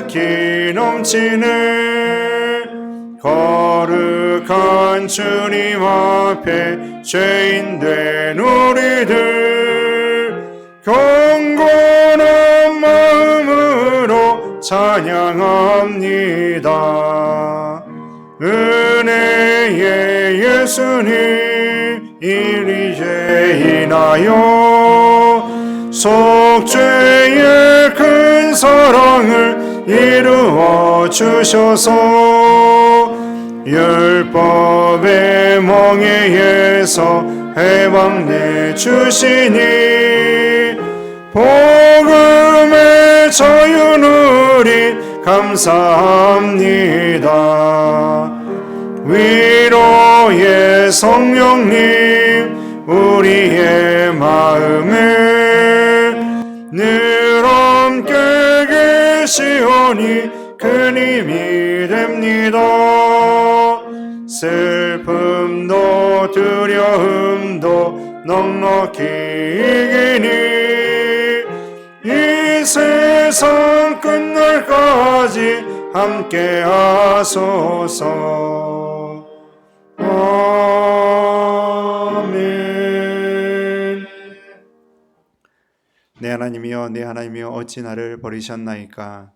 가득히 넘치네. 거룩한 주님 앞에 죄인된 우리들 경건한 마음으로 찬양합니다. 은혜의 예수님 이리 죄인하여 속죄의 큰 사랑을 이루어 주셔서 율법의 멍에에서 해방 내주시니 복음의 자유 누리 감사합니다. 위로의 성령님 우리의 마음에 늘 함께 계시오니 큰 힘이 됩니다. 슬픔도 두려움도 넉넉히 이기니 이 세상 끝날까지 함께 하소서. 아멘. 내 하나님이여 내 하나님이여 어찌 나를 버리셨나이까.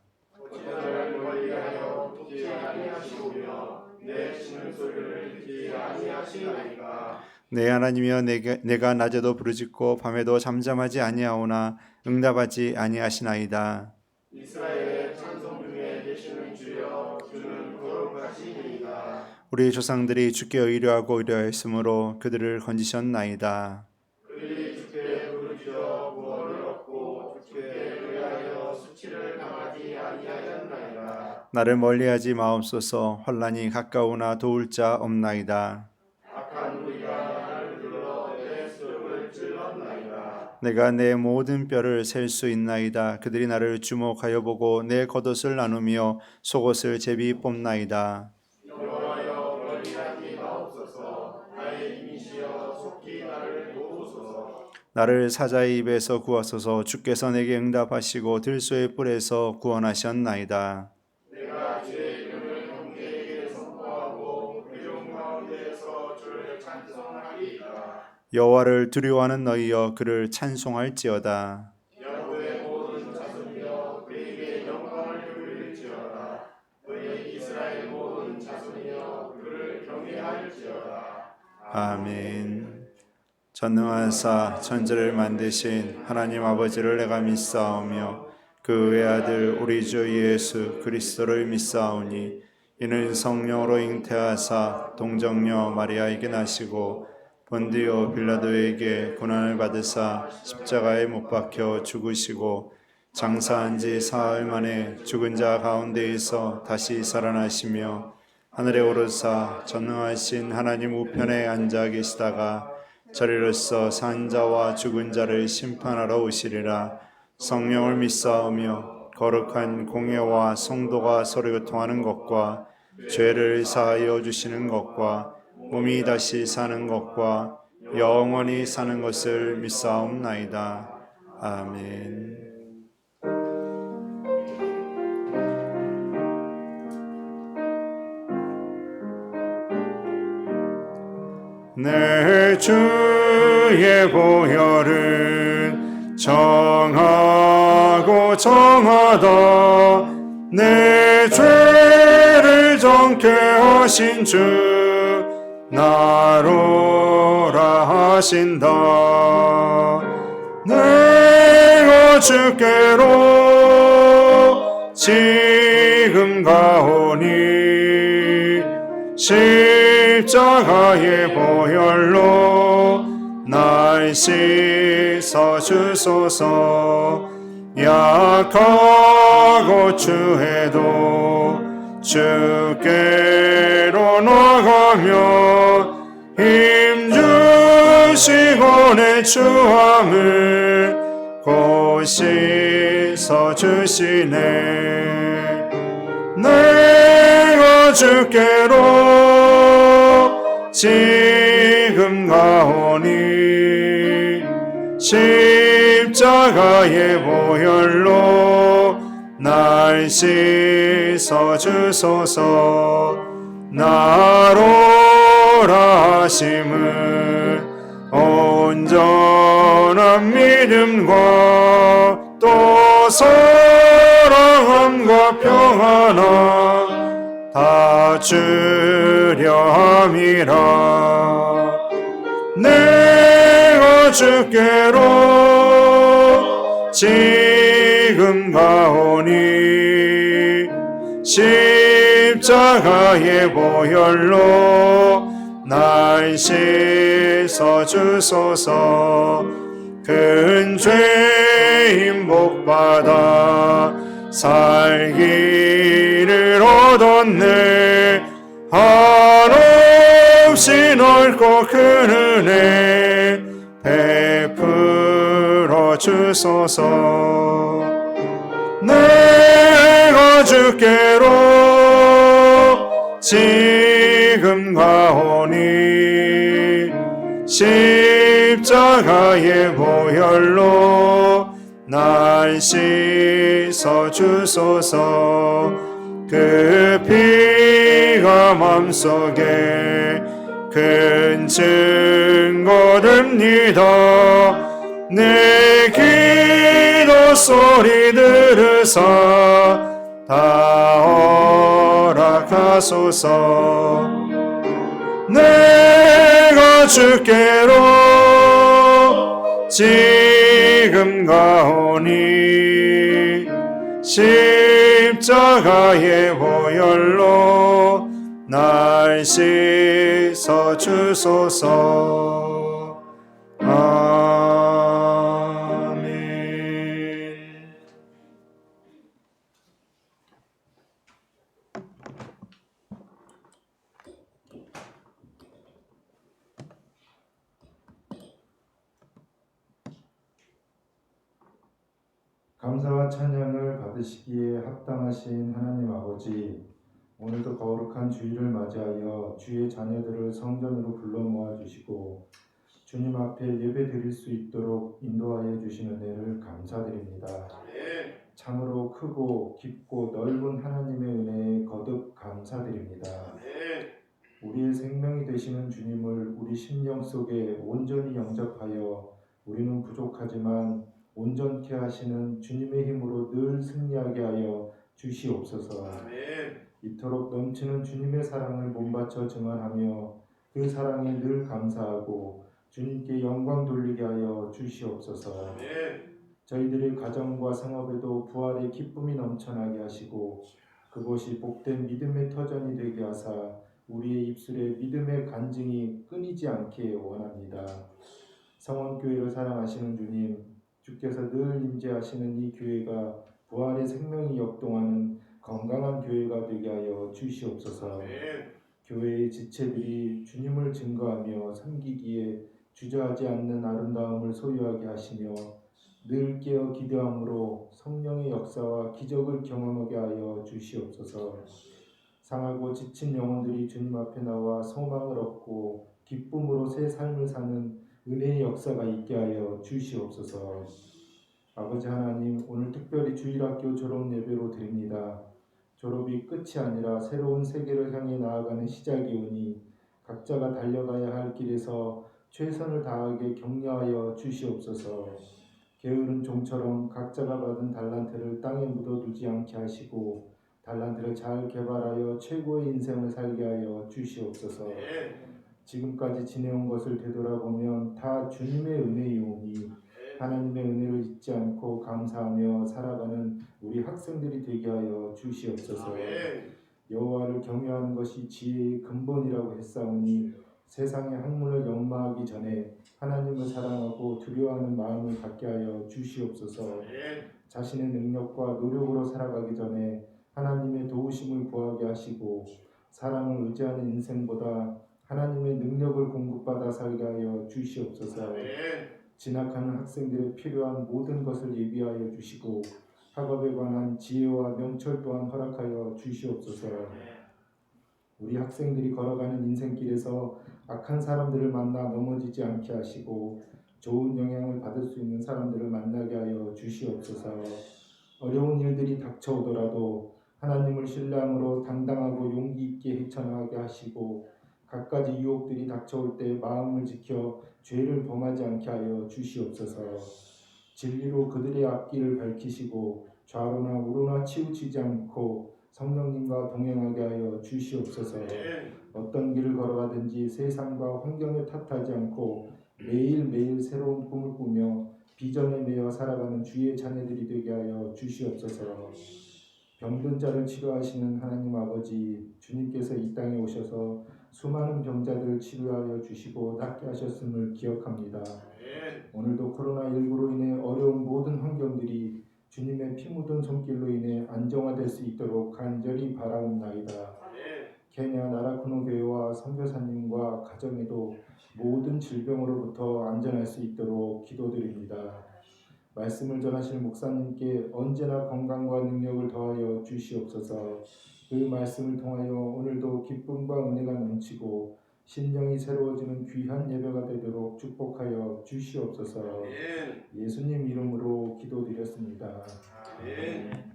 내 하나님이여 내가 낮에도 부르짖고 밤에도 잠잠하지 아니하오나 응답하지 아니하시나이다. 이스라엘의 찬송 중에 계시는 주여 주는 거룩하시니이다. 우리 조상들이 주께 의뢰하고 의뢰하였으므로 그들을 건지셨나이다. 그들이 주께 부르짖어 구원을 얻고 주께 의뢰하여 수치를 당하지 아니하였나이다. 나를 멀리하지 마옵소서. 환난이 가까우나 도울 자 없나이다. 악한 무리가 나를 불러 내 수욕을 찔렀나이다. 내가 내 모든 뼈를 셀 수 있나이다. 그들이 나를 주목하여 보고 내 겉옷을 나누며 속옷을 제비 뽑나이다. 여호와여 멀리하지 마옵소서. 나의 힘이시여 속히 나를 도우소서. 나를 사자의 입에서 구하소서. 주께서 내게 응답하시고 들소의 뿔에서 구원하셨나이다. 내가 주의 이름을 형제에게 선포하고 괴로움 가운데에서 주를 찬송하리이다. 여호와를 두려워하는 너희여 그를 찬송할지어다. 야곱의 모든 자손이여 그에게 영광을 돌릴지어다. 그의 이스라엘 모든 자손이여 그를 경외할지어다. 아멘. 전능하사 천지를 만드신 하나님 아버지를 내가 믿사오며 그 외아들 우리 주 예수 그리스도를 믿사오니 이는 성령으로 잉태하사 동정녀 마리아에게 나시고 본디오 빌라도에게 고난을 받으사 십자가에 못 박혀 죽으시고 장사한 지 사흘 만에 죽은 자 가운데에서 다시 살아나시며 하늘에 오르사 전능하신 하나님 우편에 앉아 계시다가 저리로서 산 자와 죽은 자를 심판하러 오시리라. 성령을 믿사오며 거룩한 공예와 성도가 서로 교통하는 것과 죄를 사하여 주시는 것과 몸이 다시 사는 것과 영원히 사는 것을 믿사옵나이다. 아멘. 내 주의 보혈은 정하고 정하다. 내 죄를 정케 하신 주 나로라 하신다. 내가 주께로 지금 가오니 십자가의 보혈로 날 씻어 주소서. 약하고 추해도 주께로 나가며 힘 주시고 내 추함을 곧 씻어 주시네. 내가 주께로 지금 가오니 십자가의 보혈로 날 날 씻어 주소서. 나로라 하심은 온전한 믿음과 또 사랑함과 평안함 다 주려 함이라. 내가 주께로 지금 가오니 십자가의 보혈로 날 씻어 주소서. 큰 죄인 복받아 살기를 얻었네. 한없이 넓고 큰 은혜 베풀어 주소서. 내가 주께로 지금 가오니 십자가의 보혈로 날 씻어 주소서. 그 피가 맘속에 큰 증거 됩니다. 내 기도 소리 들으사 다 허락하소서. 내가 주께로 지금 가오니 십자가의 보혈로 날 씻어 주소서. 아멘. 감사와 찬양을 받으시기에 합당하신 하나님 아버지, 오늘도 거룩한 주일을 맞이하여 주의 자녀들을 성전으로 불러 모아 주시고 주님 앞에 예배 드릴 수 있도록 인도하여 주신 은혜를 감사드립니다. 참으로 크고 깊고 넓은 하나님의 은혜에 거듭 감사드립니다. 우리의 생명이 되시는 주님을 우리 심령 속에 온전히 영접하여 우리는 부족하지만 온전케 하시는 주님의 힘으로 늘 승리하게 하여 주시옵소서. 이토록 넘치는 주님의 사랑을 몸바쳐 증언하며 그 사랑에 늘 감사하고 주님께 영광 돌리게 하여 주시옵소서. 저희들의 가정과 상업에도 부활의 기쁨이 넘쳐나게 하시고 그곳이 복된 믿음의 터전이 되게 하사 우리의 입술에 믿음의 간증이 끊이지 않게 원합니다. 성원교회를 사랑하시는 주님, 주께서 늘 임재하시는 이 교회가 부활의 생명이 역동하는 건강한 교회가 되게 하여 주시옵소서. 교회의 지체들이 주님을 증거하며 섬기기에 주저하지 않는 아름다움을 소유하게 하시며 늘 깨어 기도함으로 성령의 역사와 기적을 경험하게 하여 주시옵소서. 상하고 지친 영혼들이 주님 앞에 나와 소망을 얻고 기쁨으로 새 삶을 사는 은혜의 역사가 있게 하여 주시옵소서. 아버지 하나님, 오늘 특별히 주일학교 졸업 예배로 드립니다. 졸업이 끝이 아니라 새로운 세계를 향해 나아가는 시작이 오니 각자가 달려가야 할 길에서 최선을 다하게 격려하여 주시옵소서. 게으른 종처럼 각자가 받은 달란트를 땅에 묻어두지 않게 하시고 달란트를 잘 개발하여 최고의 인생을 살게 하여 주시옵소서. 지금까지 지내온 것을 되돌아보면 다 주님의 은혜이오니 하나님의 은혜를 잊지 않고 감사하며 살아가는 우리 학생들이 되게 하여 주시옵소서. 여호와를 경외하는 것이 지혜의 근본이라고 했사오니 세상의 학문을 연마하기 전에 하나님을 사랑하고 두려워하는 마음을 갖게 하여 주시옵소서. 자신의 능력과 노력으로 살아가기 전에 하나님의 도우심을 구하게 하시고 사람을 의지하는 인생보다 하나님의 능력을 공급받아 살게 하여 주시옵소서. 진학하는 학생들의 필요한 모든 것을 예비하여 주시고 학업에 관한 지혜와 명철 또한 허락하여 주시옵소서. 우리 학생들이 걸어가는 인생길에서 악한 사람들을 만나 넘어지지 않게 하시고 좋은 영향을 받을 수 있는 사람들을 만나게 하여 주시옵소서. 어려운 일들이 닥쳐오더라도 하나님을 신뢰함으로 당당하고 용기 있게 헤쳐나가게 하시고 갖가지 유혹들이 닥쳐올 때 마음을 지켜 죄를 범하지 않게 하여 주시옵소서. 진리로 그들의 앞길을 밝히시고 좌로나 우로나 치우치지 않고 성령님과 동행하게 하여 주시옵소서. 어떤 길을 걸어가든지 세상과 환경에 탓하지 않고 매일매일 새로운 꿈을 꾸며 비전에 매여 살아가는 주의 자녀들이 되게 하여 주시옵소서. 병든 자를 치료하시는 하나님 아버지, 주님께서 이 땅에 오셔서 수많은 병자들을 치료하여 주시고 낫게 하셨음을 기억합니다. 오늘도 코로나19로 인해 어려운 모든 환경들이 주님의 피 묻은 손길로 인해 안정화될 수 있도록 간절히 바라옵나이다. 케냐 나라쿠노 교회와 선교사님과 가정에도 모든 질병으로부터 안전할 수 있도록 기도드립니다. 말씀을 전하실 목사님께 언제나 건강과 능력을 더하여 주시옵소서. 그 말씀을 통하여 오늘도 기쁨과 은혜가 넘치고 심령이 새로워지는 귀한 예배가 되도록 축복하여 주시옵소서. 예수님 이름으로 기도드렸습니다. 아멘.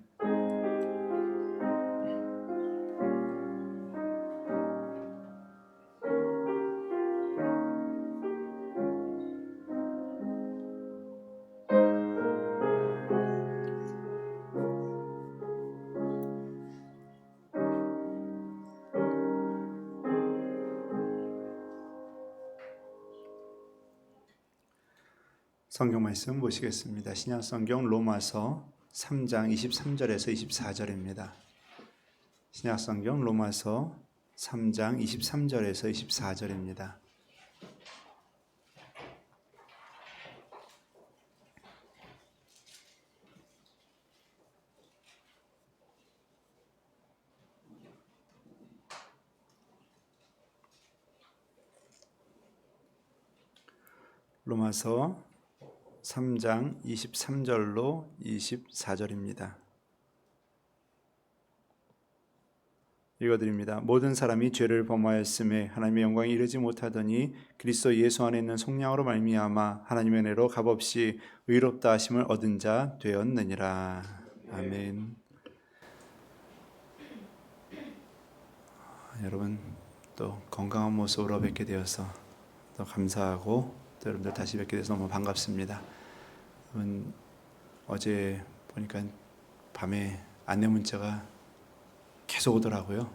성경 말씀 보시겠습니다. 신약 성경 로마서 3장 23절에서 24절입니다. 신약 성경 로마서 3장 23절에서 24절입니다. 로마서 3장 23절로 24절입니다. 읽어드립니다. 모든 사람이 죄를 범하였음에 하나님의 영광이 이르지 못하더니 그리스도 예수 안에 있는 속량으로 말미암아 하나님의 은혜로 값없이 의롭다 하심을 얻은 자 되었느니라. 아멘. 여러분 또 건강한 모습으로 뵙게 되어서 또 감사하고 또 여러분들 다시 뵙게 돼서 너무 반갑습니다. 여러분 어제 보니까 밤에 안내 문자가 계속 오더라고요.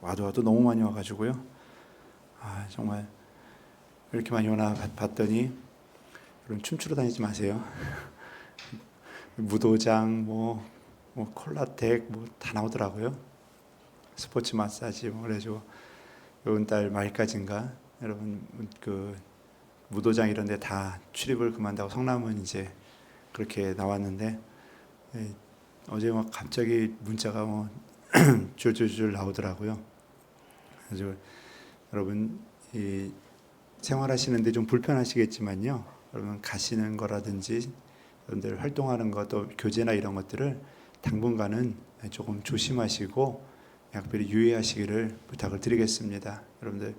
와도 너무 많이 와가지고요. 정말 이렇게 많이 오나 봤더니 여러분 춤추러 다니지 마세요. 무도장, 뭐 콜라텍 다 나오더라고요. 스포츠 마사지 그래가지고 이번 달 말까지인가 여러분 그 무도장 이런 데 다 출입을 그만다고 성남은 이제 그렇게 나왔는데 어제 막 갑자기 문자가 줄줄줄 나오더라고요. 그래서 여러분 이 생활하시는데 좀 불편하시겠지만요. 여러분 가시는 거라든지 여러분들 활동하는 것 또 교제나 이런 것들을 당분간은 조금 조심하시고 약별히 유의하시기를 부탁을 드리겠습니다. 여러분들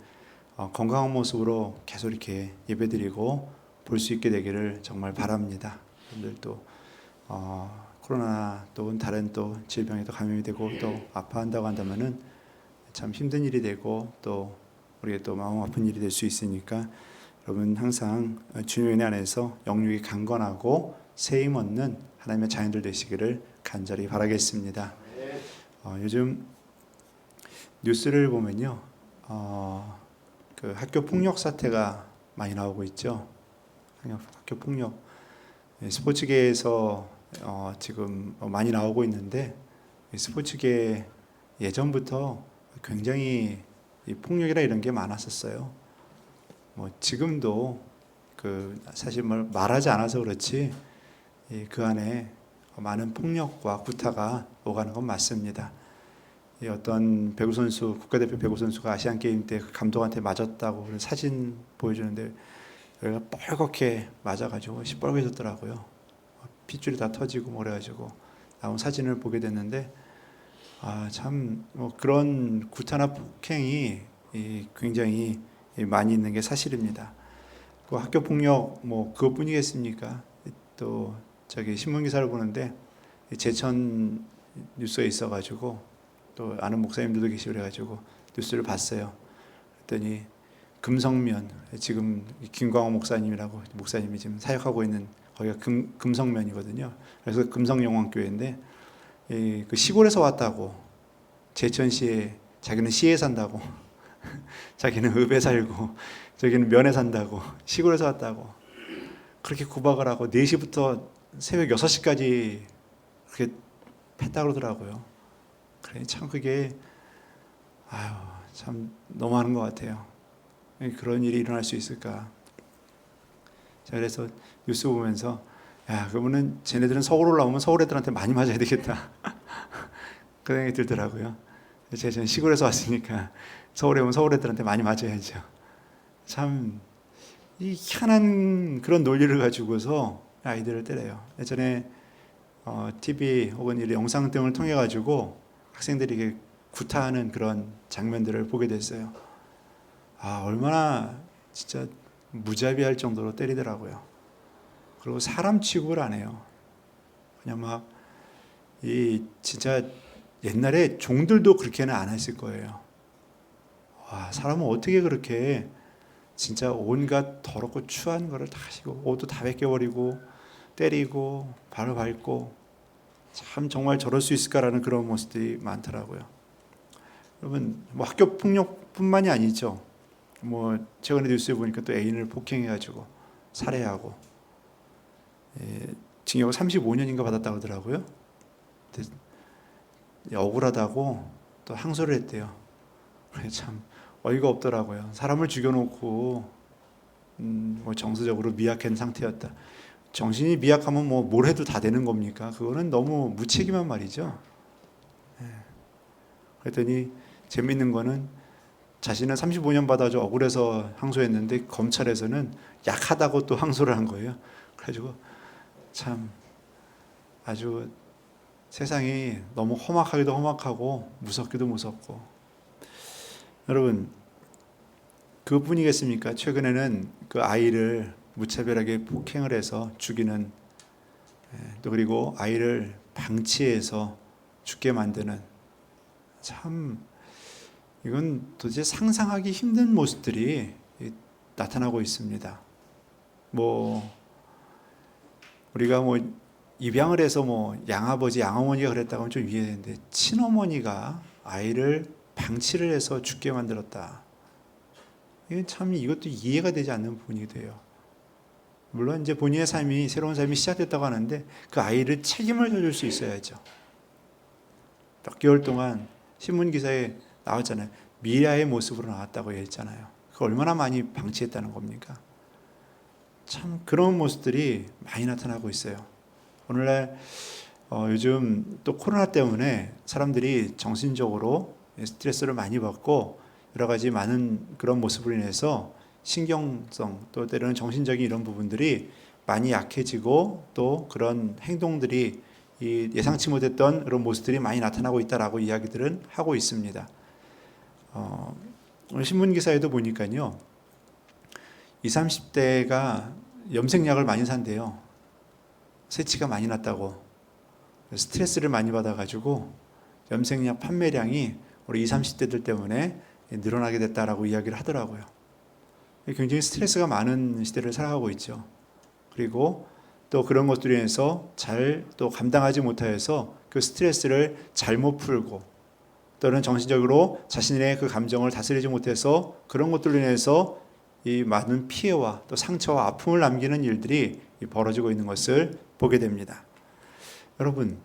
건강한 모습으로 계속 이렇게 예배드리고 볼 수 있게 되기를 정말 바랍니다. 여러분들 또 코로나 또는 다른 또 질병에도 감염이 되고 또 아파한다고 한다면은 참 힘든 일이 되고 또 우리가 또 마음 아픈 일이 될 수 있으니까 여러분 항상 주님의 은혜 안에서 영육이 강건하고 세임 얻는 하나님의 자녀들 되시기를 간절히 바라겠습니다. 요즘 뉴스를 보면요, 그 학교 폭력 사태가 많이 나오고 있죠. 학교 폭력 스포츠계에서 지금 많이 나오고 있는데 스포츠계 예전부터 굉장히 이 폭력이라 이런 게 많았었어요. 지금도 그 사실 말하지 않아서 그렇지 그 안에 많은 폭력과 구타가 오가는 건 맞습니다. 어떤 배구 선수, 국가대표 배구 선수가 아시안 게임 때 감독한테 맞았다고 사진 보여주는데 여기가 빨갛게 맞아가지고 시뻘개졌더라고요. 핏줄이 다 터지고 그래가지고 나온 사진을 보게 됐는데 참 그런 구타나 폭행이 굉장히 많이 있는 게 사실입니다. 그 학교 폭력 그것뿐이겠습니까? 또 저기 신문 기사를 보는데 제천 뉴스에 있어가지고 또 아는 목사님들도 계시고 그래가지고 뉴스를 봤어요. 그랬더니 금성면, 지금 김광호 목사님이 지금 사역하고 있는 거기가 금성면이거든요. 그래서 금성영광교회인데 그 시골에서 왔다고, 제천시에 자기는 시에 산다고 자기는 읍에 살고 저기는 면에 산다고, 시골에서 왔다고 그렇게 구박을 하고 4시부터 새벽 6시까지 그렇게 팼다 그러더라고요. 그래 참 그게 참 너무하는 것 같아요. 그런 일이 일어날 수 있을까? 자, 그래서 뉴스 보면서 그러면은 쟤네들은 서울 올라오면 서울 애들한테 많이 맞아야 되겠다 그 생각이 들더라고요. 제가 시골에서 왔으니까 서울에 오면 서울 애들한테 많이 맞아야죠. 참 이 희한한 그런 논리를 가지고서 아이들을 때려요. 예전에 TV 혹은 이 영상 등을 통해 가지고 학생들이 이게 구타하는 그런 장면들을 보게 됐어요. 얼마나 진짜 무자비할 정도로 때리더라고요. 그리고 사람 취급을 안 해요. 그냥 막 진짜 옛날에 종들도 그렇게는 안 했을 거예요. 사람은 어떻게 그렇게 진짜 온갖 더럽고 추한 거를 다 하시고 옷도 다 벗겨버리고 때리고 발을 밟고, 참 정말 저럴 수 있을까라는 그런 모습들이 많더라고요. 여러분 뭐 학교 폭력뿐만이 아니죠. 뭐 최근에 뉴스에 보니까 또 애인을 폭행해가지고 살해하고 징역 35년인가 받았다고 하더라고요. 억울하다고 또 항소를 했대요. 참 어이가 없더라고요. 사람을 죽여놓고 뭐 정서적으로 미약한 상태였다. 정신이 미약하면 뭐 뭘 해도 다 되는 겁니까? 그거는 너무 무책임한 말이죠. 그랬더니 재밌는 거는 자신은 35년 받아서 억울해서 항소했는데 검찰에서는 약하다고 또 항소를 한 거예요. 그래가지고 참 아주 세상이 너무 험악하기도 험악하고 무섭기도 무섭고, 여러분 그뿐이겠습니까? 최근에는 그 아이를 무차별하게 폭행을 해서 죽이는, 또 그리고 아이를 방치해서 죽게 만드는, 참 이건 도대체 상상하기 힘든 모습들이 나타나고 있습니다. 뭐 우리가 뭐 입양을 해서 뭐 양아버지, 양어머니가 그랬다고 하면 좀 이해되는데, 친어머니가 아이를 방치를 해서 죽게 만들었다. 이건 참 이것도 이해가 되지 않는 부분이 돼요. 물론 이제 본인의 삶이, 새로운 삶이 시작됐다고 하는데 그 아이를 책임을 져줄 수 있어야죠. 몇 개월 동안 신문 기사에 나왔잖아요. 미라의 모습으로 나왔다고 했잖아요. 그 얼마나 많이 방치했다는 겁니까? 참 그런 모습들이 많이 나타나고 있어요. 오늘날 요즘 또 코로나 때문에 사람들이 정신적으로 스트레스를 많이 받고 여러 가지 많은 그런 모습으로 인해서 신경성, 또 때로는 정신적인 이런 부분들이 많이 약해지고, 또 그런 행동들이 예상치 못했던 그런 모습들이 많이 나타나고 있다라고 이야기들은 하고 있습니다. 오늘 신문 기사에도 보니까요, 20, 30대가 염색약을 많이 산대요. 새치가 많이 났다고, 스트레스를 많이 받아가지고 염색약 판매량이 우리 20, 30대들 때문에 늘어나게 됐다라고 이야기를 하더라고요. 굉장히 스트레스가 많은 시대를 살아가고 있죠. 그리고 또 그런 것들로 인해서 잘 또 감당하지 못하여서 그 스트레스를 잘못 풀고, 또는 정신적으로 자신의 그 감정을 다스리지 못해서 그런 것들로 인해서 이 많은 피해와 또 상처와 아픔을 남기는 일들이 벌어지고 있는 것을 보게 됩니다. 여러분,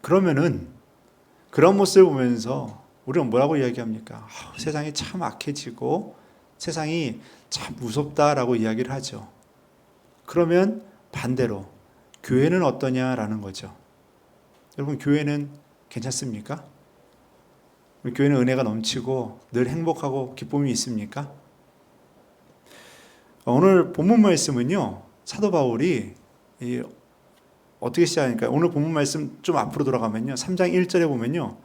그러면은 그런 모습을 보면서 우리는 뭐라고 이야기합니까? 세상이 참 악해지고 세상이 참 무섭다라고 이야기를 하죠. 그러면 반대로 교회는 어떠냐라는 거죠. 여러분, 교회는 괜찮습니까? 교회는 은혜가 넘치고 늘 행복하고 기쁨이 있습니까? 오늘 본문 말씀은요, 사도 바울이 어떻게 시작하니까, 오늘 본문 말씀 좀 앞으로 돌아가면요, 3장 1절에 보면요,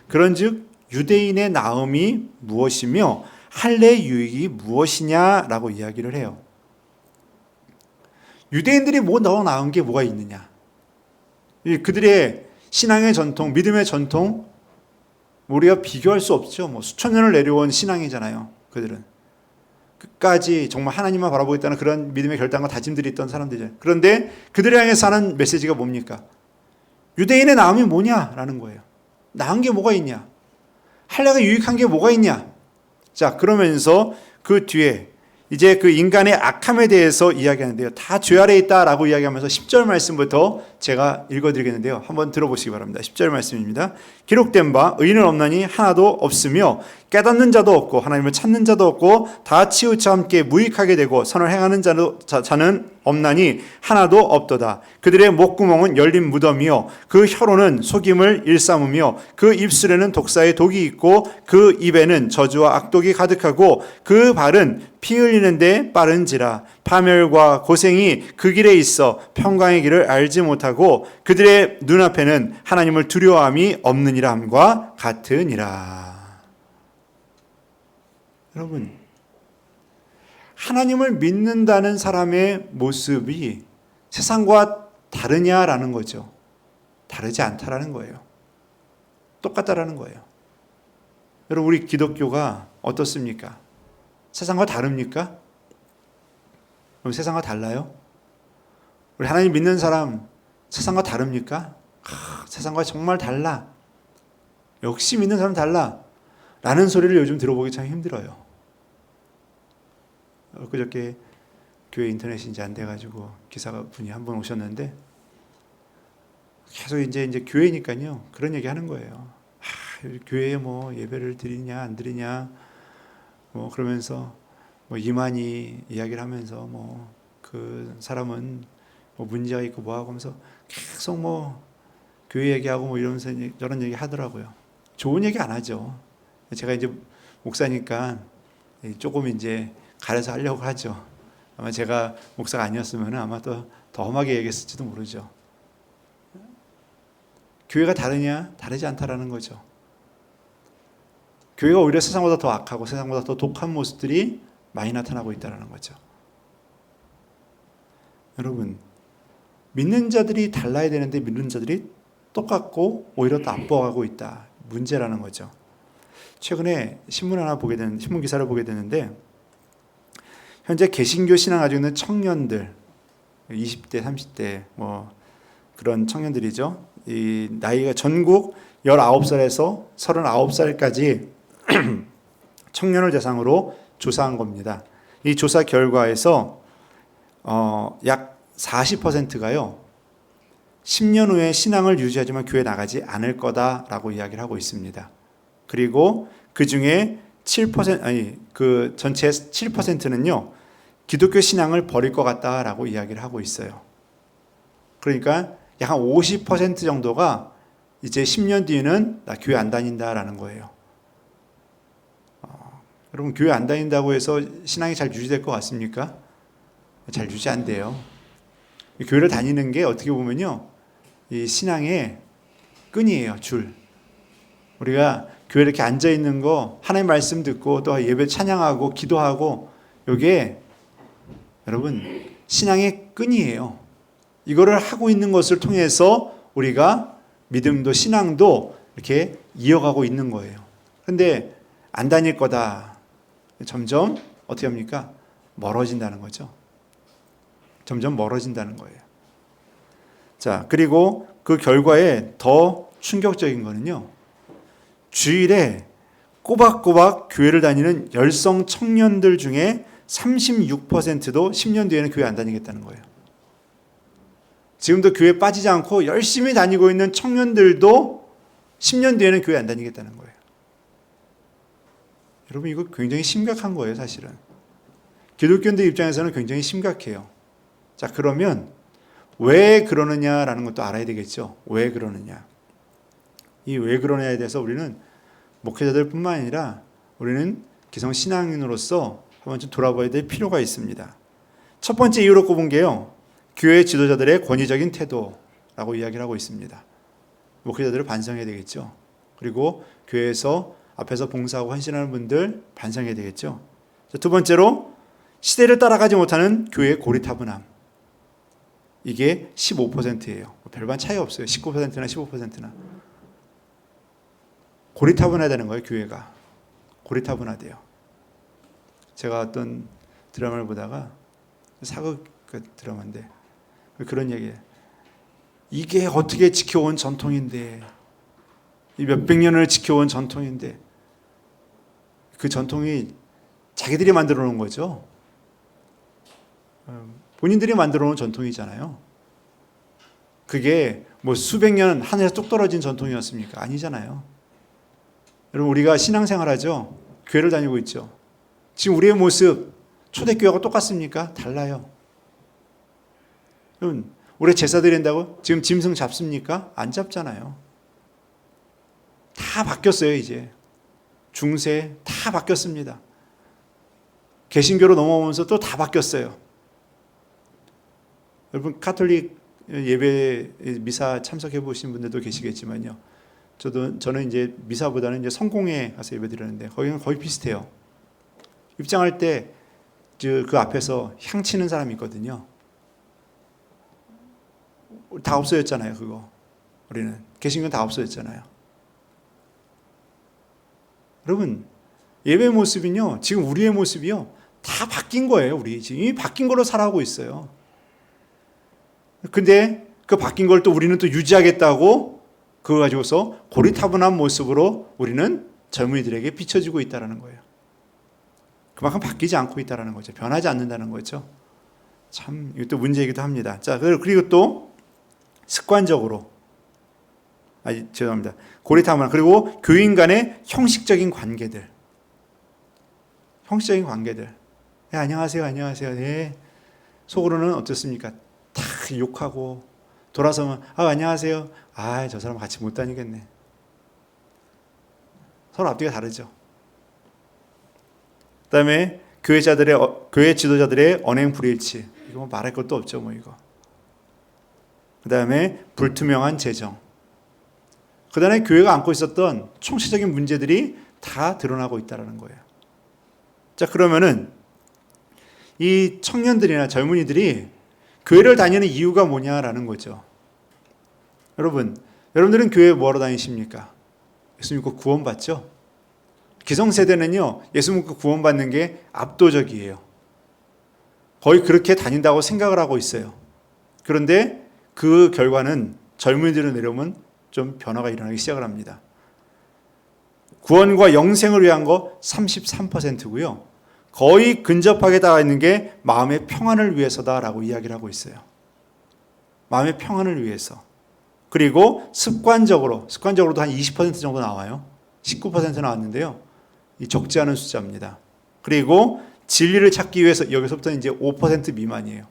그런즉 유대인의 나음이 무엇이며 할례의 유익이 무엇이냐라고 이야기를 해요. 유대인들이 뭐 더 나은 게 뭐가 있느냐? 그들의 신앙의 전통, 믿음의 전통, 우리가 비교할 수 없죠. 뭐 수천 년을 내려온 신앙이잖아요. 그들은 끝까지 정말 하나님만 바라보겠다는 그런 믿음의 결단과 다짐들이 있던 사람들이죠. 그런데 그들을 향해서 하는 메시지가 뭡니까? 유대인의 나음이 뭐냐라는 거예요. 나은 게 뭐가 있냐? 할례가 유익한 게 뭐가 있냐? 자, 그러면서 그 뒤에 이제 그 인간의 악함에 대해서 이야기하는데요. 다 죄 아래에 있다라고 이야기하면서 10절 말씀부터 제가 읽어드리겠는데요. 한번 들어보시기 바랍니다. 10절 말씀입니다. 기록된 바 의인은 없나니 하나도 없으며 깨닫는 자도 없고 하나님을 찾는 자도 없고 다 치우쳐 함께 무익하게 되고 선을 행하는 자는 없나니 하나도 없도다. 그들의 목구멍은 열린 무덤이요 그 혀로는 속임을 일삼으며 그 입술에는 독사의 독이 있고 그 입에는 저주와 악독이 가득하고 그 발은 피 흘리는데 빠른지라. 파멸과 고생이 그 길에 있어 평강의 길을 알지 못하고 그들의 눈앞에는 하나님을 두려워함이 없느니라 함과 같으니라. 여러분, 하나님을 믿는다는 사람의 모습이 세상과 다르냐라는 거죠. 다르지 않다라는 거예요. 똑같다라는 거예요. 여러분, 우리 기독교가 어떻습니까? 세상과 다릅니까? 그럼 세상과 달라요? 우리 하나님 믿는 사람 세상과 다릅니까? 세상과 정말 달라. 역시 믿는 사람 달라. 라는 소리를 요즘 들어보기 참 힘들어요. 그저께 교회 인터넷이 이제 안 돼가지고 기사가 분이 한 분 오셨는데 계속 이제 교회니까요 그런 얘기 하는 거예요. 교회에 뭐 예배를 드리냐 안 드리냐 뭐 그러면서 뭐 이만희 이야기를 하면서 뭐 그 사람은 뭐 문제가 있고 뭐 하고 하면서 계속 뭐 교회 얘기하고 뭐 이러면서 저런 얘기 하더라고요. 좋은 얘기 안 하죠. 제가 이제 목사니까 조금 이제 가려서 하려고 하죠. 아마 제가 목사가 아니었으면 아마 더 험하게 얘기했을지도 모르죠. 교회가 다르냐? 다르지 않다라는 거죠. 교회가 오히려 세상보다 더 악하고 세상보다 더 독한 모습들이 많이 나타나고 있다는 거죠. 여러분, 믿는 자들이 달라야 되는데 믿는 자들이 똑같고 오히려 더 압박하고 있다. 문제라는 거죠. 최근에 신문 기사를 보게 되는데 현재 개신교 신앙 가지고 있는 청년들 20대, 30대 뭐 그런 청년들이죠. 이 나이가 전국 19살에서 39살까지 청년을 대상으로 조사한 겁니다. 이 조사 결과에서 약 40%가요. 10년 후에 신앙을 유지하지만 교회 나가지 않을 거다라고 이야기를 하고 있습니다. 그리고 그 중에 7% 그 전체 7%는요. 기독교 신앙을 버릴 것 같다라고 이야기를 하고 있어요. 그러니까 약 한 50% 정도가 이제 10년 뒤에는 나 교회 안 다닌다라는 거예요. 여러분, 교회 안 다닌다고 해서 신앙이 잘 유지될 것 같습니까? 잘 유지 안 돼요. 교회를 다니는 게 어떻게 보면요, 이 신앙의 끈이에요, 줄. 우리가 교회 이렇게 앉아 있는 거, 하나님 말씀 듣고 또 예배 찬양하고 기도하고, 이게 여러분 신앙의 끈이에요. 이거를 하고 있는 것을 통해서 우리가 믿음도 신앙도 이렇게 이어가고 있는 거예요. 그런데 안 다닐 거다. 점점 어떻게 합니까? 멀어진다는 거죠. 점점 멀어진다는 거예요. 자, 그리고 그 결과에 더 충격적인 거는요. 주일에 꼬박꼬박 교회를 다니는 열성 청년들 중에 36%도 10년 뒤에는 교회 안 다니겠다는 거예요. 지금도 교회 빠지지 않고 열심히 다니고 있는 청년들도 10년 뒤에는 교회 안 다니겠다는 거예요. 여러분, 이거 굉장히 심각한 거예요, 사실은. 기독교인들 입장에서는 굉장히 심각해요. 자, 그러면 왜 그러느냐라는 것도 알아야 되겠죠. 왜 그러느냐. 이 왜 그러냐에 대해서 우리는 목회자들 뿐만 아니라 우리는 기성 신앙인으로서 한번 좀 돌아봐야 될 필요가 있습니다. 첫 번째 이유로 꼽은 게요. 교회 지도자들의 권위적인 태도라고 이야기를 하고 있습니다. 목회자들을 반성해야 되겠죠. 그리고 교회에서 앞에서 봉사하고 헌신하는 분들 반성해야 되겠죠. 두 번째로 시대를 따라가지 못하는 교회의 고리타분함. 이게 15%예요. 별반 차이 없어요. 19%나 15%나. 고리타분하다는 거예요, 교회가. 고리타분하대요. 제가 어떤 드라마를 보다가 사극 드라마인데 그런 얘기예요. 이게 어떻게 지켜온 전통인데, 이 몇백 년을 지켜온 전통인데, 그 전통이 자기들이 만들어 놓은 거죠. 본인들이 만들어 놓은 전통이잖아요. 그게 뭐 수백 년 하늘에서 뚝 떨어진 전통이었습니까? 아니잖아요. 여러분, 우리가 신앙생활 하죠. 교회를 다니고 있죠. 지금 우리의 모습 초대교회하고 똑같습니까? 달라요. 여러분, 올해 제사 드린다고 지금 짐승 잡습니까? 안 잡잖아요. 다 바뀌었어요. 이제 중세 다 바뀌었습니다. 개신교로 넘어오면서 또 다 바뀌었어요. 여러분, 가톨릭 예배 미사 참석해 보신 분들도 계시겠지만요. 저는 이제 미사보다는 이제 성공회 가서 예배 드리는데 거기는 거의 비슷해요. 입장할 때 그 앞에서 향 치는 사람이 있거든요. 다 없어졌잖아요, 그거. 우리는 개신교는 다 없어졌잖아요. 여러분, 예배 모습은요, 지금 우리의 모습이요, 다 바뀐 거예요. 우리 지금 이미 바뀐 걸로 살아가고 있어요. 근데 그 바뀐 걸 또 우리는 또 유지하겠다고 그거 가지고서 고리타분한 모습으로 우리는 젊은이들에게 비춰지고 있다는 거예요. 그만큼 바뀌지 않고 있다는 거죠. 변하지 않는다는 거죠. 참 이것도 문제이기도 합니다. 자, 그리고 또 습관적으로, 죄송합니다. 고리타분한, 그리고 교인 간의 형식적인 관계들. 형식적인 관계들. 네, 안녕하세요, 안녕하세요. 네. 속으로는 어떻습니까? 다 욕하고 돌아서면 안녕하세요. 저 사람 같이 못 다니겠네. 서로 앞뒤가 다르죠. 그다음에 교회 지도자들의 언행 불일치. 이거 뭐 말할 것도 없죠, 뭐 이거. 그다음에 불투명한 재정. 그다음에 교회가 안고 있었던 총체적인 문제들이 다 드러나고 있다는 거예요. 자, 그러면은 이 청년들이나 젊은이들이 교회를 다니는 이유가 뭐냐라는 거죠. 여러분들은 교회에 뭐하러 다니십니까? 예수 믿고 구원받죠? 기성세대는요, 예수 믿고 구원받는 게 압도적이에요. 거의 그렇게 다닌다고 생각을 하고 있어요. 그런데 그 결과는 젊은이들을 내려오면 좀 변화가 일어나기 시작을 합니다. 구원과 영생을 위한 거 33%고요. 거의 근접하게 나와 있는 게 마음의 평안을 위해서다라고 이야기를 하고 있어요. 마음의 평안을 위해서. 그리고 습관적으로도 한 20% 정도 나와요. 19% 나왔는데요. 이 적지 않은 숫자입니다. 그리고 진리를 찾기 위해서, 여기서부터 이제 5% 미만이에요.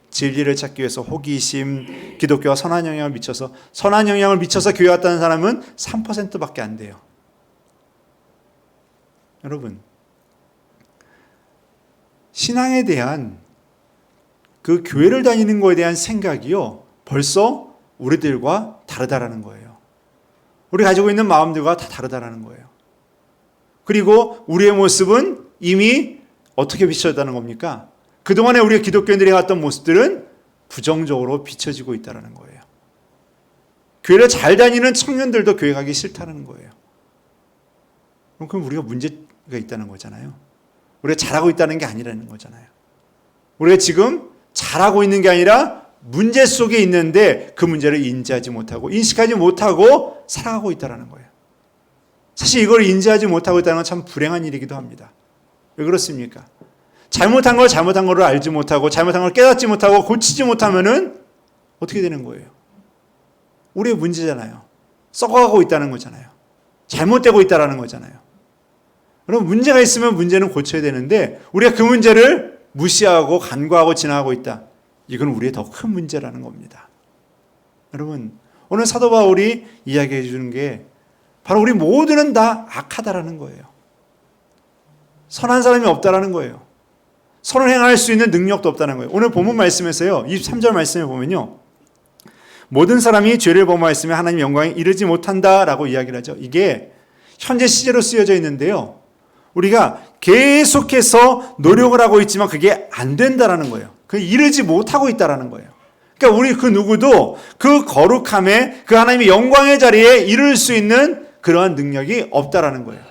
진리를 찾기 위해서 호기심, 기독교와 선한 영향을 미쳐서 교회 왔다는 사람은 3%밖에 안 돼요. 여러분, 신앙에 대한 그 교회를 다니는 것에 대한 생각이요, 벌써 우리들과 다르다라는 거예요. 우리 가지고 있는 마음들과 다 다르다라는 거예요. 그리고 우리의 모습은 이미 어떻게 비춰졌다는 겁니까? 그동안에 우리 기독교인들이 해왔던 모습들은 부정적으로 비춰지고 있다는 거예요. 교회를 잘 다니는 청년들도 교회 가기 싫다는 거예요. 그럼 우리가 문제가 있다는 거잖아요. 우리가 잘하고 있다는 게 아니라는 거잖아요. 우리가 지금 잘하고 있는 게 아니라 문제 속에 있는데 그 문제를 인지하지 못하고 인식하지 못하고 살아가고 있다는 거예요. 사실 이걸 인지하지 못하고 있다는 건 참 불행한 일이기도 합니다. 왜 그렇습니까? 잘못한 거를 알지 못하고 잘못한 걸 깨닫지 못하고 고치지 못하면은 어떻게 되는 거예요? 우리의 문제잖아요. 썩어가고 있다는 거잖아요. 잘못되고 있다는 거잖아요. 그럼 문제가 있으면 문제는 고쳐야 되는데 우리가 그 문제를 무시하고 간과하고 지나가고 있다. 이건 우리의 더 큰 문제라는 겁니다. 여러분, 오늘 사도 바울이 이야기해 주는 게 바로 우리 모두는 다 악하다라는 거예요. 선한 사람이 없다라는 거예요. 선을 행할 수 있는 능력도 없다는 거예요. 오늘 본문 말씀에서요, 23절 말씀에 보면요, 모든 사람이 죄를 범하였으면 하나님 영광에 이르지 못한다라고 이야기를 하죠. 이게 현재 시제로 쓰여져 있는데요, 우리가 계속해서 노력을 하고 있지만 그게 안 된다라는 거예요. 그 이르지 못하고 있다라는 거예요. 그러니까 우리 그 누구도 그 거룩함에 그 하나님의 영광의 자리에 이룰 수 있는 그러한 능력이 없다라는 거예요.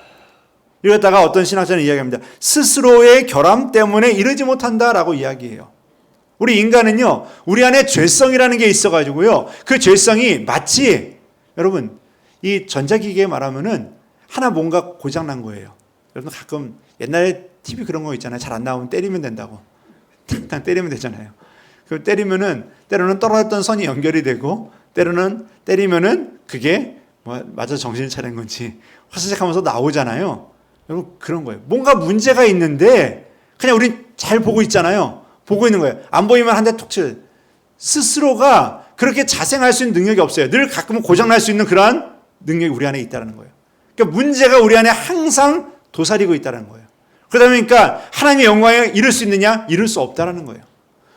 이러다가 어떤 신학자는 이야기합니다. 스스로의 결함 때문에 이르지 못한다라고 이야기해요. 우리 인간은요, 우리 안에 죄성이라는 게 있어가지고요, 그 죄성이 마치, 여러분, 이 전자기기에 말하면은 하나 뭔가 고장난 거예요. 여러분 가끔 옛날에 TV 그런 거 있잖아요. 잘 안 나오면 때리면 된다고. 탕탕 때리면 되잖아요. 그 때리면은, 때로는 떨어졌던 선이 연결이 되고, 때로는 때리면은 그게 맞아 정신을 차린 건지 화사삭 하면서 나오잖아요. 여러분 그런 거예요. 뭔가 문제가 있는데 그냥 우린 잘 보고 있잖아요. 보고 있는 거예요. 안 보이면 한 대 툭 쳐. 스스로가 그렇게 자생할 수 있는 능력이 없어요. 늘 가끔은 고장날 수 있는 그러한 능력이 우리 안에 있다는 거예요. 그러니까 문제가 우리 안에 항상 도사리고 있다는 거예요. 그러다 보니까 하나님의 영광에 이룰 수 있느냐? 이룰 수 없다는 거예요.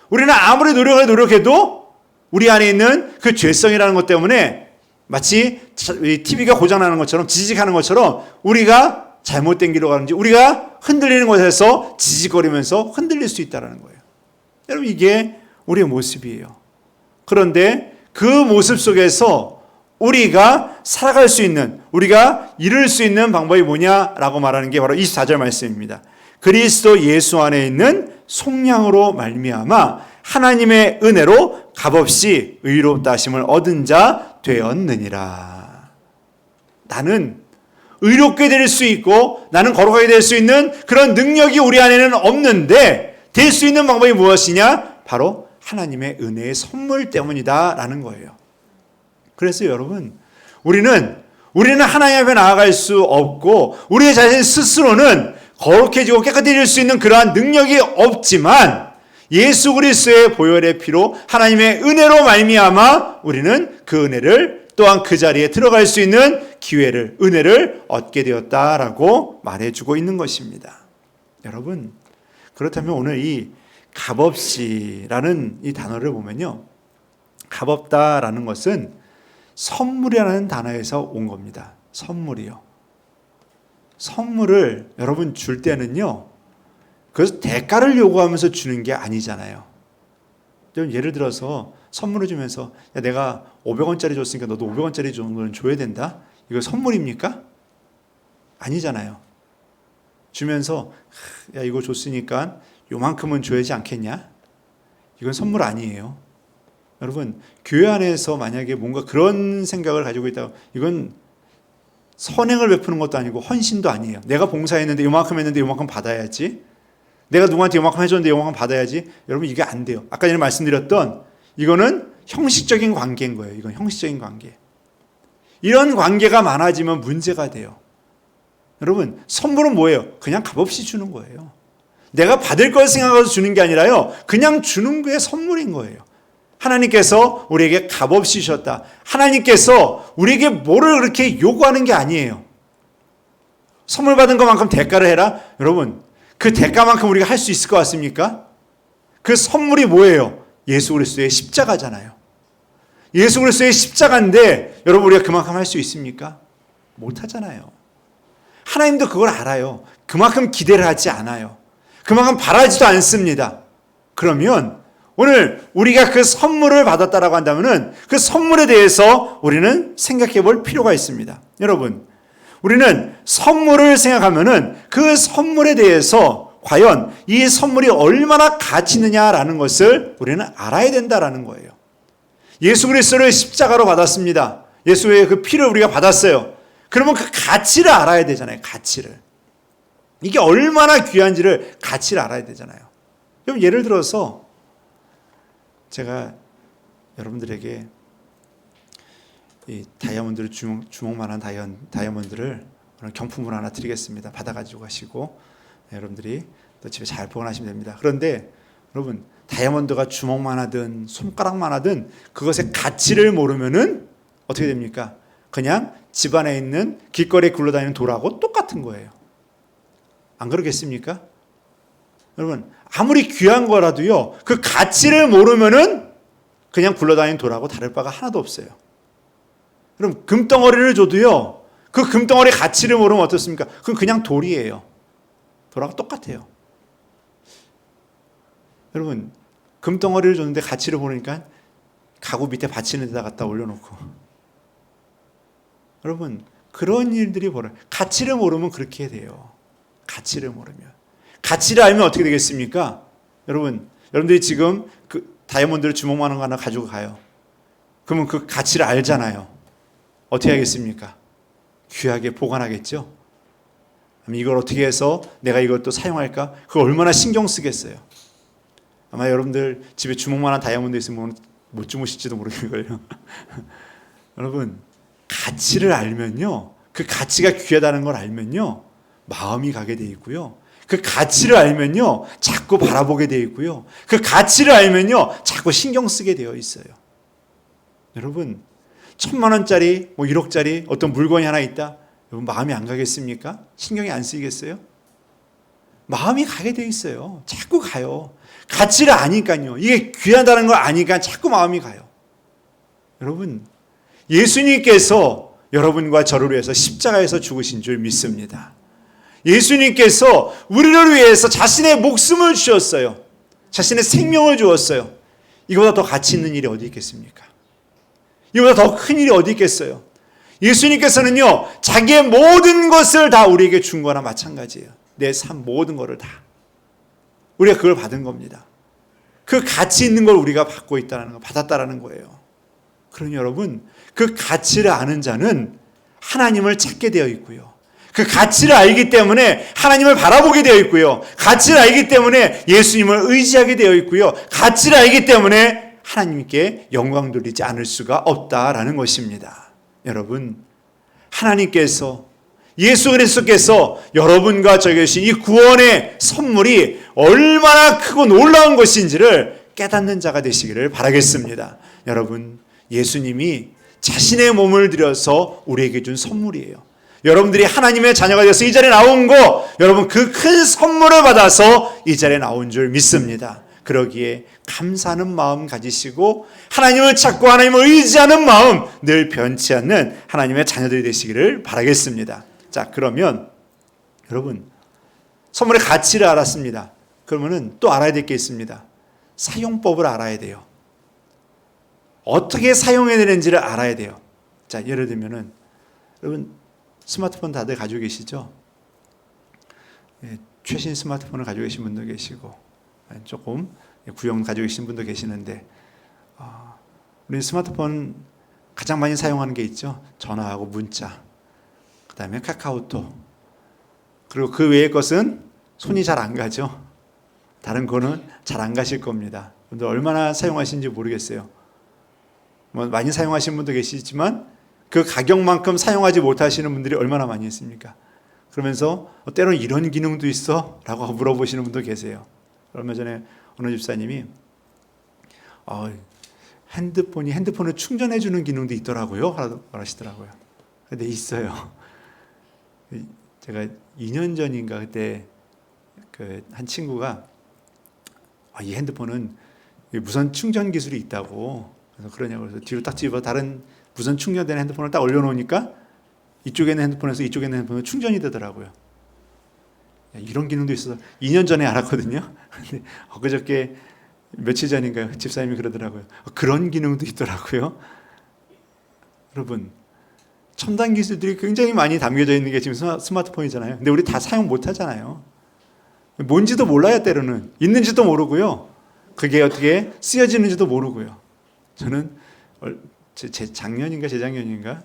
우리는 아무리 노력해도 우리 안에 있는 그 죄성이라는 것 때문에 마치 TV가 고장나는 것처럼 지직하는 것처럼 우리가 잘못된 길로 가는지 우리가 흔들리는 곳에서 지직거리면서 흔들릴 수 있다는 거예요. 여러분 이게 우리의 모습이에요. 그런데 그 모습 속에서 우리가 살아갈 수 있는, 우리가 이룰 수 있는 방법이 뭐냐라고 말하는 게 바로 24절 말씀입니다. 그리스도 예수 안에 있는 속량으로 말미암아 하나님의 은혜로 값없이 의롭다 하심을 얻은 자 되었느니라. 나는 의롭게 될 수 있고 나는 거룩하게 될 수 있는 그런 능력이 우리 안에는 없는데 될 수 있는 방법이 무엇이냐? 바로 하나님의 은혜의 선물 때문이다 라는 거예요. 그래서 여러분 우리는 하나님 앞에 나아갈 수 없고 우리 자신 스스로는 거룩해지고 깨끗해질 수 있는 그러한 능력이 없지만 예수 그리스도의 보혈의 피로 하나님의 은혜로 말미암아 우리는 그 은혜를 또한 그 자리에 들어갈 수 있는 기회를, 은혜를 얻게 되었다라고 말해주고 있는 것입니다. 여러분 그렇다면 오늘 이 값없이라는 이 단어를 보면요, 값없다라는 것은 선물이라는 단어에서 온 겁니다. 선물이요. 선물을 여러분 줄 때는요, 그래서 대가를 요구하면서 주는 게 아니잖아요. 예를 들어서 선물을 주면서 야, 내가 500원짜리 줬으니까 너도 500원짜리 정도는 줘야 된다? 이거 선물입니까? 아니잖아요. 주면서 야 이거 줬으니까 요만큼은 줘야지 않겠냐? 이건 선물 아니에요. 여러분 교회 안에서 만약에 뭔가 그런 생각을 가지고 있다고 이건 선행을 베푸는 것도 아니고 헌신도 아니에요. 내가 봉사했는데 요만큼 했는데 요만큼 받아야지. 내가 누구한테 요만큼 해줬는데 요만큼 받아야지. 여러분 이게 안 돼요. 아까 전에 말씀드렸던 이거는 형식적인 관계인 거예요. 이건 형식적인 관계. 이런 관계가 많아지면 문제가 돼요. 여러분 선물은 뭐예요? 그냥 값없이 주는 거예요. 내가 받을 걸 생각해서 주는 게 아니라요, 그냥 주는 게 선물인 거예요. 하나님께서 우리에게 값없이 주셨다. 하나님께서 우리에게 뭐를 그렇게 요구하는 게 아니에요. 선물 받은 것만큼 대가를 해라? 여러분 그 대가만큼 우리가 할 수 있을 것 같습니까? 그 선물이 뭐예요? 예수 그리스도의 십자가잖아요. 예수 그리스도의 십자가인데 여러분 우리가 그만큼 할 수 있습니까? 못하잖아요. 하나님도 그걸 알아요. 그만큼 기대를 하지 않아요. 그만큼 바라지도 않습니다. 그러면 오늘 우리가 그 선물을 받았다라고 한다면 그 선물에 대해서 우리는 생각해 볼 필요가 있습니다. 여러분 우리는 선물을 생각하면 그 선물에 대해서 과연 이 선물이 얼마나 가치 있느냐라는 것을 우리는 알아야 된다라는 거예요. 예수 그리스도를 십자가로 받았습니다. 예수의 그 피를 우리가 받았어요. 그러면 그 가치를 알아야 되잖아요. 가치를. 이게 얼마나 귀한지를 가치를 알아야 되잖아요. 그럼 예를 들어서 제가 여러분들에게 이 다이아몬드를 주먹만한 다이아몬드를 오늘 경품으로 하나 드리겠습니다. 받아가지고 가시고 여러분들이 또 집에 잘 보관하시면 됩니다. 그런데 여러분 다이아몬드가 주먹만 하든 손가락만 하든 그것의 가치를 모르면은 어떻게 됩니까? 그냥 집안에 있는 길거리에 굴러다니는 돌하고 똑같은 거예요. 안 그러겠습니까? 여러분 아무리 귀한 거라도요 그 가치를 모르면은 그냥 굴러다니는 돌하고 다를 바가 하나도 없어요. 그럼 금덩어리를 줘도요 그 금덩어리 가치를 모르면 어떻습니까? 그건 그냥 돌이에요. 돌하고 똑같아요. 여러분 금덩어리를 줬는데 가치를 모르니까 가구 밑에 받치는 데다 갖다 올려놓고. 여러분, 그런 일들이 벌어요. 가치를 모르면 그렇게 돼요. 가치를 모르면. 가치를 알면 어떻게 되겠습니까? 여러분들이 지금 그 다이아몬드를 주먹만한 거 하나 가지고 가요. 그러면 그 가치를 알잖아요. 어떻게 하겠습니까? 귀하게 보관하겠죠? 이걸 어떻게 해서 내가 이것도 사용할까? 그거 얼마나 신경 쓰겠어요. 아마 여러분들 집에 주먹만한 다이아몬드 있으면 못 주무실지도 모르겠어요. 여러분, 가치를 알면요, 그 가치가 귀하다는 걸 알면요, 마음이 가게 돼 있고요, 그 가치를 알면요, 자꾸 바라보게 돼 있고요, 그 가치를 알면요, 자꾸 신경 쓰게 되어 있어요. 여러분, 1,000만 원짜리, 1억짜리 어떤 물건이 하나 있다. 여러분, 마음이 안 가겠습니까? 신경이 안 쓰이겠어요? 마음이 가게 돼 있어요. 자꾸 가요. 가치를 아니까요. 이게 귀하다는 걸 아니까 자꾸 마음이 가요. 여러분, 예수님께서 여러분과 저를 위해서 십자가에서 죽으신 줄 믿습니다. 예수님께서 우리를 위해서 자신의 목숨을 주셨어요. 자신의 생명을 주었어요. 이보다 더 가치 있는 일이 어디 있겠습니까? 이보다 더 큰 일이 어디 있겠어요? 예수님께서는요, 자기의 모든 것을 다 우리에게 준 거나 마찬가지예요. 내 삶 모든 것을 다. 우리가 그걸 받은 겁니다. 그 가치 있는 걸 우리가 받고 있다는 거, 받았다라는 거예요. 그러니 여러분, 그 가치를 아는 자는 하나님을 찾게 되어 있고요. 그 가치를 알기 때문에 하나님을 바라보게 되어 있고요. 가치를 알기 때문에 예수님을 의지하게 되어 있고요. 가치를 알기 때문에 하나님께 영광 돌리지 않을 수가 없다라는 것입니다. 여러분, 하나님께서, 예수 그리스도께서 여러분과 저에게 주신 이 구원의 선물이 얼마나 크고 놀라운 것인지를 깨닫는 자가 되시기를 바라겠습니다. 여러분, 예수님이 자신의 몸을 들여서 우리에게 준 선물이에요. 여러분들이 하나님의 자녀가 되어서 이 자리에 나온 거, 여러분 그 큰 선물을 받아서 이 자리에 나온 줄 믿습니다. 그러기에 감사하는 마음 가지시고 하나님을 찾고 하나님을 의지하는 마음 늘 변치 않는 하나님의 자녀들이 되시기를 바라겠습니다. 자, 그러면 여러분, 선물의 가치를 알았습니다. 그러면은 또 알아야 될 게 있습니다. 사용법을 알아야 돼요. 어떻게 사용해야 되는지를 알아야 돼요. 자, 예를 들면은 여러분 스마트폰 다들 가지고 계시죠? 예, 최신 스마트폰을 가지고 계신 분도 계시고 조금 구형 가지고 계신 분도 계시는데, 우리 스마트폰 가장 많이 사용하는 게 있죠. 전화하고 문자, 그 다음에 카카오톡, 그리고 그 외의 것은 손이 잘 안 가죠. 다른 거는 잘 안 가실 겁니다. 근데 얼마나 사용하시는지 모르겠어요. 뭐 많이 사용하시는 분도 계시지만 그 가격만큼 사용하지 못하시는 분들이 얼마나 많이 있습니까? 그러면서 때로는 이런 기능도 있어? 라고 물어보시는 분도 계세요. 얼마 전에 어느 집사님이 핸드폰을 충전해 주는 기능도 있더라고요. 하시더라고요. 근데 있어요. 제가 2년 전인가 그때 한 친구가 이 핸드폰은 무선 충전 기술이 있다고, 그래서 그러냐고, 그래서 뒤로 딱 집어 다른 무선 충전되는 핸드폰을 딱 올려놓으니까 이쪽에 있는 핸드폰에서 이쪽에 있는 핸드폰은 충전이 되더라고요. 이런 기능도 있어서 2년 전에 알았거든요. 근데 그저께 며칠 전인가요? 집사님이 그러더라고요. 그런 기능도 있더라고요. 여러분, 첨단 기술들이 굉장히 많이 담겨져 있는 게 지금 스마트폰이잖아요. 근데 우리 다 사용 못 하잖아요. 뭔지도 몰라요, 때로는. 있는지도 모르고요. 그게 어떻게 쓰여지는지도 모르고요. 저는 작년인가 재작년인가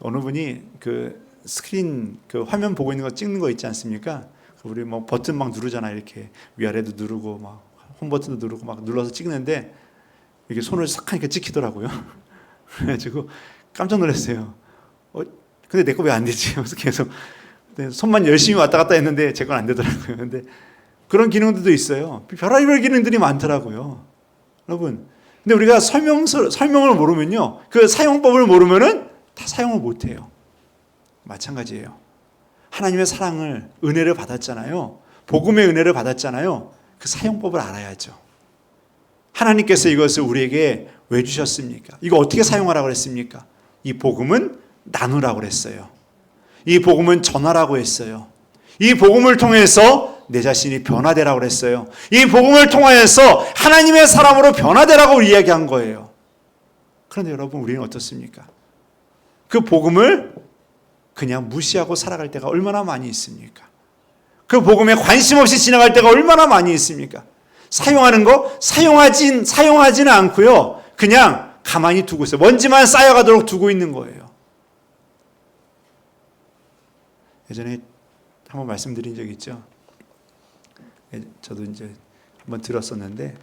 어느 분이 그 스크린 그 화면 보고 있는 거 찍는 거 있지 않습니까? 우리 뭐 버튼 막 누르잖아요. 이렇게 위아래도 누르고 막 홈 버튼도 누르고 막 눌러서 찍는데 이게 손을 싹 하니까 찍히더라고요. 그래가지고 깜짝 놀랐어요. 근데 내 거 왜 안 되지? 그래서 계속 손만 열심히 왔다 갔다 했는데 제 건 안 되더라고요. 근데 그런 기능들도 있어요. 별의별 기능들이 많더라고요. 여러분, 근데 우리가 설명을 모르면요, 그 사용법을 모르면은 다 사용을 못 해요. 마찬가지예요. 하나님의 사랑을, 은혜를 받았잖아요. 복음의 은혜를 받았잖아요. 그 사용법을 알아야죠. 하나님께서 이것을 우리에게 왜 주셨습니까? 이거 어떻게 사용하라고 그랬습니까? 이 복음은 나누라고 그랬어요. 이 복음은 전하라고 했어요. 이 복음을 통해서 내 자신이 변화되라고 그랬어요. 이 복음을 통하여서 하나님의 사람으로 변화되라고 이야기한 거예요. 그런데 여러분, 우리는 어떻습니까? 그 복음을 그냥 무시하고 살아갈 때가 얼마나 많이 있습니까? 그 복음에 관심 없이 지나갈 때가 얼마나 많이 있습니까? 사용하는 거 사용하지는 않고요. 그냥 가만히 두고 있어요. 먼지만 쌓여가도록 두고 있는 거예요. 예전에 한번 말씀드린 적이 있죠. 저도 이제 한번 들었었는데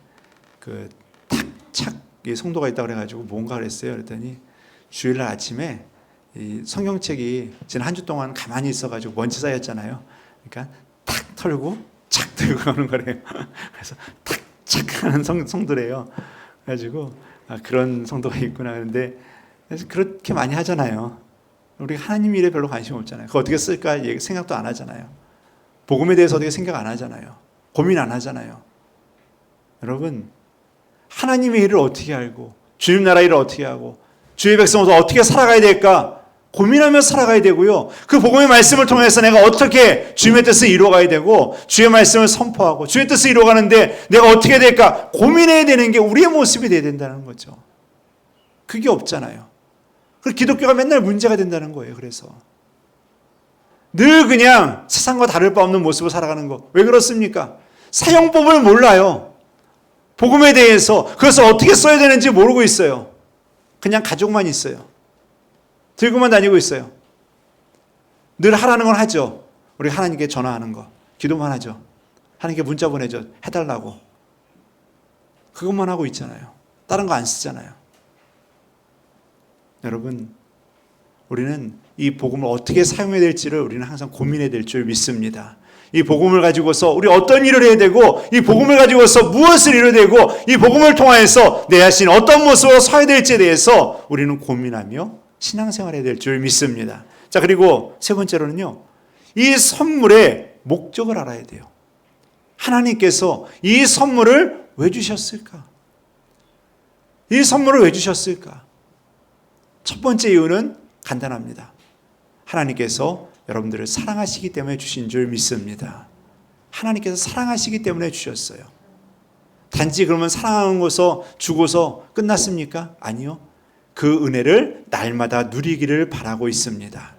탁착 성도가 있다고 그래가지고 뭔가 그랬어요. 그랬더니 주일날 아침에 이 성경책이 지난 한 주 동안 가만히 있어가지고 먼지 쌓였잖아요. 그러니까 탁 털고 착 들고 가는 거래요. 그래서 탁착 하는 성도래요. 그래가지고 그런 성도가 있구나. 그런데 그렇게 많이 하잖아요. 우리 하나님 일에 별로 관심 없잖아요. 그거 어떻게 쓸까 생각도 안 하잖아요. 복음에 대해서 어떻게 생각 안 하잖아요. 고민 안 하잖아요. 여러분, 하나님의 일을 어떻게 알고 주님 나라 일을 어떻게 하고 주의 백성으로서 어떻게 살아가야 될까 고민하며 살아가야 되고요. 그 복음의 말씀을 통해서 내가 어떻게 주님의 뜻을 이루어가야 되고 주의 말씀을 선포하고 주의 뜻을 이루어가는데 내가 어떻게 될까 고민해야 되는 게 우리의 모습이 돼야 된다는 거죠. 그게 없잖아요. 그래서 기독교가 맨날 문제가 된다는 거예요. 그래서 늘 그냥 세상과 다를 바 없는 모습으로 살아가는 거. 왜 그렇습니까? 사용법을 몰라요. 복음에 대해서 그것을 어떻게 써야 되는지 모르고 있어요. 그냥 가족만 있어요. 들고만 다니고 있어요. 늘 하라는 건 하죠. 우리 하나님께 전화하는 거. 기도만 하죠. 하나님께 문자 보내죠. 해달라고. 그것만 하고 있잖아요. 다른 거 안 쓰잖아요. 여러분, 우리는 이 복음을 어떻게 사용해야 될지를 우리는 항상 고민해야 될 줄 믿습니다. 이 복음을 가지고서 우리 어떤 일을 해야 되고 이 복음을 가지고서 무엇을 이뤄야 되고 이 복음을 통하여서 내 자신 어떤 모습으로 서야 될지에 대해서 우리는 고민하며 신앙생활을 해야 될 줄 믿습니다. 자, 그리고 세 번째로는요. 이 선물의 목적을 알아야 돼요. 하나님께서 이 선물을 왜 주셨을까? 이 선물을 왜 주셨을까? 첫 번째 이유는 간단합니다. 하나님께서 여러분들을 사랑하시기 때문에 주신 줄 믿습니다. 하나님께서 사랑하시기 때문에 주셨어요. 단지 그러면 사랑하는 것서 주고서 끝났습니까? 아니요. 그 은혜를 날마다 누리기를 바라고 있습니다.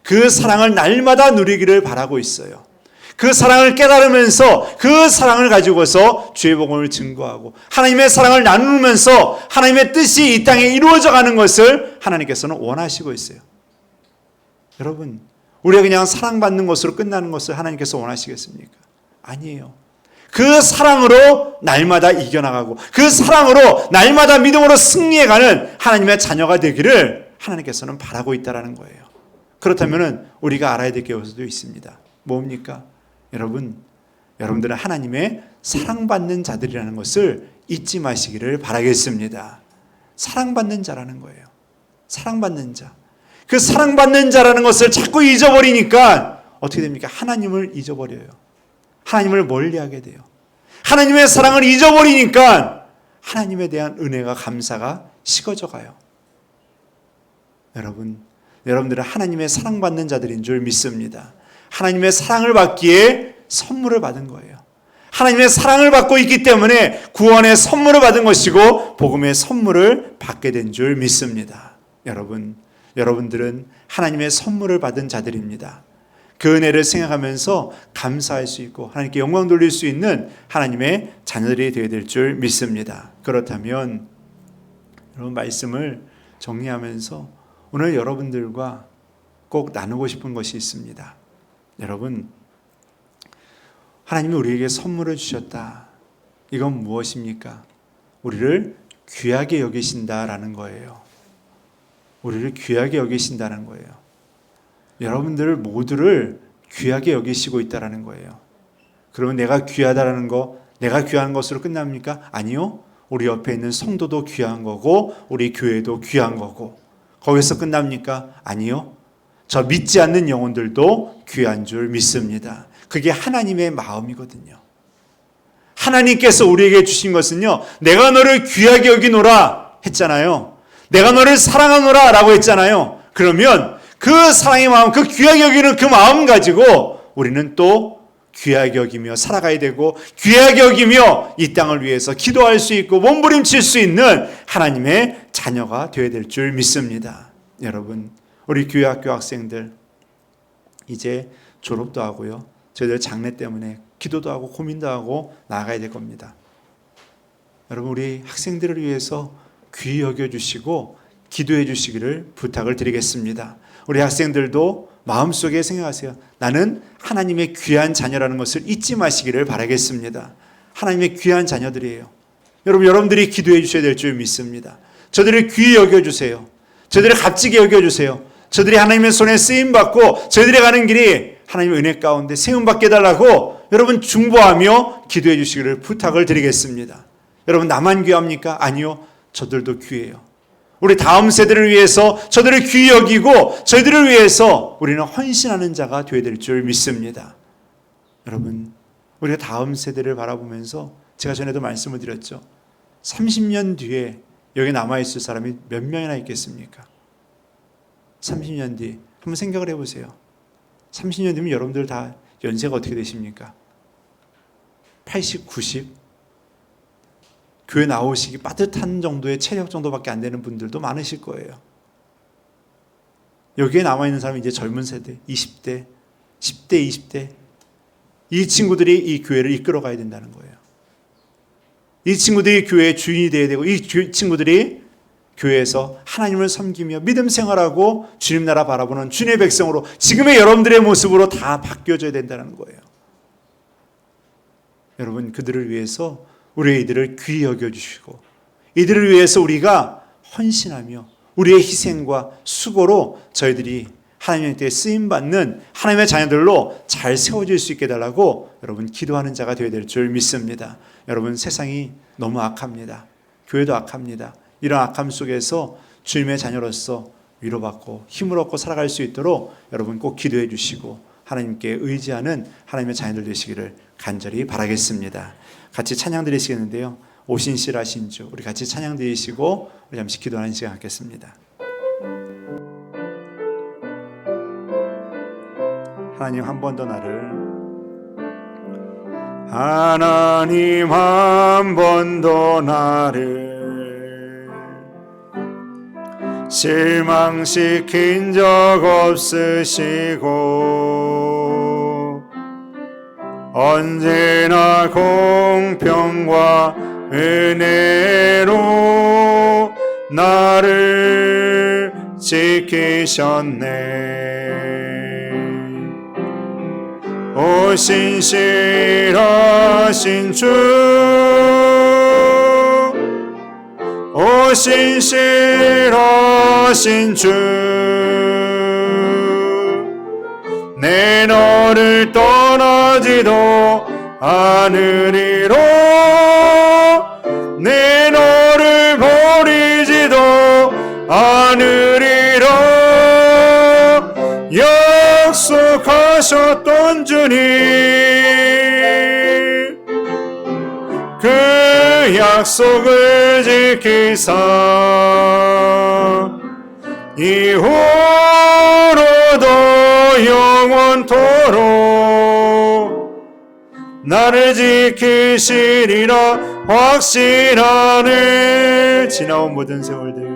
그 사랑을 날마다 누리기를 바라고 있어요. 그 사랑을 깨달으면서 그 사랑을 가지고서 주의 복음을 증거하고 하나님의 사랑을 나누면서 하나님의 뜻이 이 땅에 이루어져 가는 것을 하나님께서는 원하시고 있어요. 여러분, 우리가 그냥 사랑받는 것으로 끝나는 것을 하나님께서 원하시겠습니까? 아니에요. 그 사랑으로 날마다 이겨나가고 그 사랑으로 날마다 믿음으로 승리해가는 하나님의 자녀가 되기를 하나님께서는 바라고 있다는 거예요. 그렇다면 우리가 알아야 될 게 여기서도 있습니다. 뭡니까? 여러분들은 하나님의 사랑받는 자들이라는 것을 잊지 마시기를 바라겠습니다. 사랑받는 자라는 거예요. 사랑받는 자. 그 사랑받는 자라는 것을 자꾸 잊어버리니까 어떻게 됩니까? 하나님을 잊어버려요. 하나님을 멀리하게 돼요. 하나님의 사랑을 잊어버리니까 하나님에 대한 은혜가 감사가 식어져 가요. 여러분들은 하나님의 사랑받는 자들인 줄 믿습니다. 하나님의 사랑을 받기에 선물을 받은 거예요. 하나님의 사랑을 받고 있기 때문에 구원의 선물을 받은 것이고 복음의 선물을 받게 된 줄 믿습니다. 여러분들은 하나님의 선물을 받은 자들입니다. 그 은혜를 생각하면서 감사할 수 있고 하나님께 영광 돌릴 수 있는 하나님의 자녀들이 되어야 될 줄 믿습니다. 그렇다면 여러분 말씀을 정리하면서 오늘 여러분들과 꼭 나누고 싶은 것이 있습니다. 여러분, 하나님이 우리에게 선물을 주셨다. 이건 무엇입니까? 우리를 귀하게 여기신다라는 거예요. 우리를 귀하게 여기신다는 거예요. 여러분들 모두를 귀하게 여기시고 있다는 거예요. 그러면 내가 귀하다라는 거, 내가 귀한 것으로 끝납니까? 아니요. 우리 옆에 있는 성도도 귀한 거고 우리 교회도 귀한 거고 거기서 끝납니까? 아니요. 저 믿지 않는 영혼들도 귀한 줄 믿습니다. 그게 하나님의 마음이거든요. 하나님께서 우리에게 주신 것은요. 내가 너를 귀하게 여기노라 했잖아요. 내가 너를 사랑하노라 라고 했잖아요. 그러면 그 사랑의 마음, 그 귀하게 여기는 그 마음 가지고 우리는 또 귀하게 여기며 살아가야 되고 귀하게 여기며 이 땅을 위해서 기도할 수 있고 몸부림칠 수 있는 하나님의 자녀가 되어야 될 줄 믿습니다. 여러분, 우리 교회 학교 학생들 이제 졸업도 하고요. 저희들 장래 때문에 기도도 하고 고민도 하고 나아가야 될 겁니다. 여러분, 우리 학생들을 위해서 귀히 여겨주시고 기도해 주시기를 부탁을 드리겠습니다. 우리 학생들도 마음속에 생각하세요. 나는 하나님의 귀한 자녀라는 것을 잊지 마시기를 바라겠습니다. 하나님의 귀한 자녀들이에요. 여러분들이 기도해 주셔야 될 줄 믿습니다. 저들을 귀히 여겨주세요. 저들을 값지게 여겨주세요. 저들이 하나님의 손에 쓰임받고 저희들이 가는 길이 하나님의 은혜 가운데 세움받게 해달라고 여러분 중보하며 기도해 주시기를 부탁을 드리겠습니다. 여러분, 나만 귀합니까? 아니요. 저들도 귀해요. 우리 다음 세대를 위해서 저들을 귀히 여기고 저희들을 위해서 우리는 헌신하는 자가 되어야 될 줄 믿습니다. 여러분, 우리가 다음 세대를 바라보면서 제가 전에도 말씀을 드렸죠. 30년 뒤에 여기 남아있을 사람이 몇 명이나 있겠습니까? 30년 뒤 한번 생각을 해보세요. 30년 뒤면 여러분들 다 연세가 어떻게 되십니까? 80, 90? 교회 나오시기 빠듯한 정도의 체력 정도밖에 안 되는 분들도 많으실 거예요. 여기에 남아있는 사람이 이제 젊은 세대, 20대, 10대, 20대, 이 친구들이 이 교회를 이끌어 가야 된다는 거예요. 이 친구들이 교회의 주인이 되어야 되고, 이 친구들이 교회에서 하나님을 섬기며 믿음 생활하고 주님 나라 바라보는 주님의 백성으로 지금의 여러분들의 모습으로 다 바뀌어져야 된다는 거예요. 여러분, 그들을 위해서 우리 이들을 귀히 여겨주시고 이들을 위해서 우리가 헌신하며 우리의 희생과 수고로 저희들이 하나님께 쓰임받는 하나님의 자녀들로 잘 세워질 수 있게 해달라고 여러분 기도하는 자가 되어야 될 줄 믿습니다. 여러분, 세상이 너무 악합니다. 교회도 악합니다. 이런 악함 속에서 주님의 자녀로서 위로받고 힘을 얻고 살아갈 수 있도록 여러분 꼭 기도해 주시고 하나님께 의지하는 하나님의 자녀들 되시기를 간절히 바라겠습니다. 같이 찬양 드리시겠는데요. 오신실하신 주, 우리 같이 찬양 드리시고 우리 잠시 기도하는 시간 갖겠습니다. 하나님, 한 번 더 나를, 하나님 한 번 더 나를 실망시킨 적 없으시고 언제나 공평과 은혜로 나를 지키셨네. 오 신실하신 주, 오 신실하신 주, 내 너를 떠나지도 않으리로, 내 너를 버리지도 않으리로 약속하셨던 주님, 그 약속을 지키사 이후로도 영원토록 나를 지키시리라 확신하네. 지나온 모든 세월들,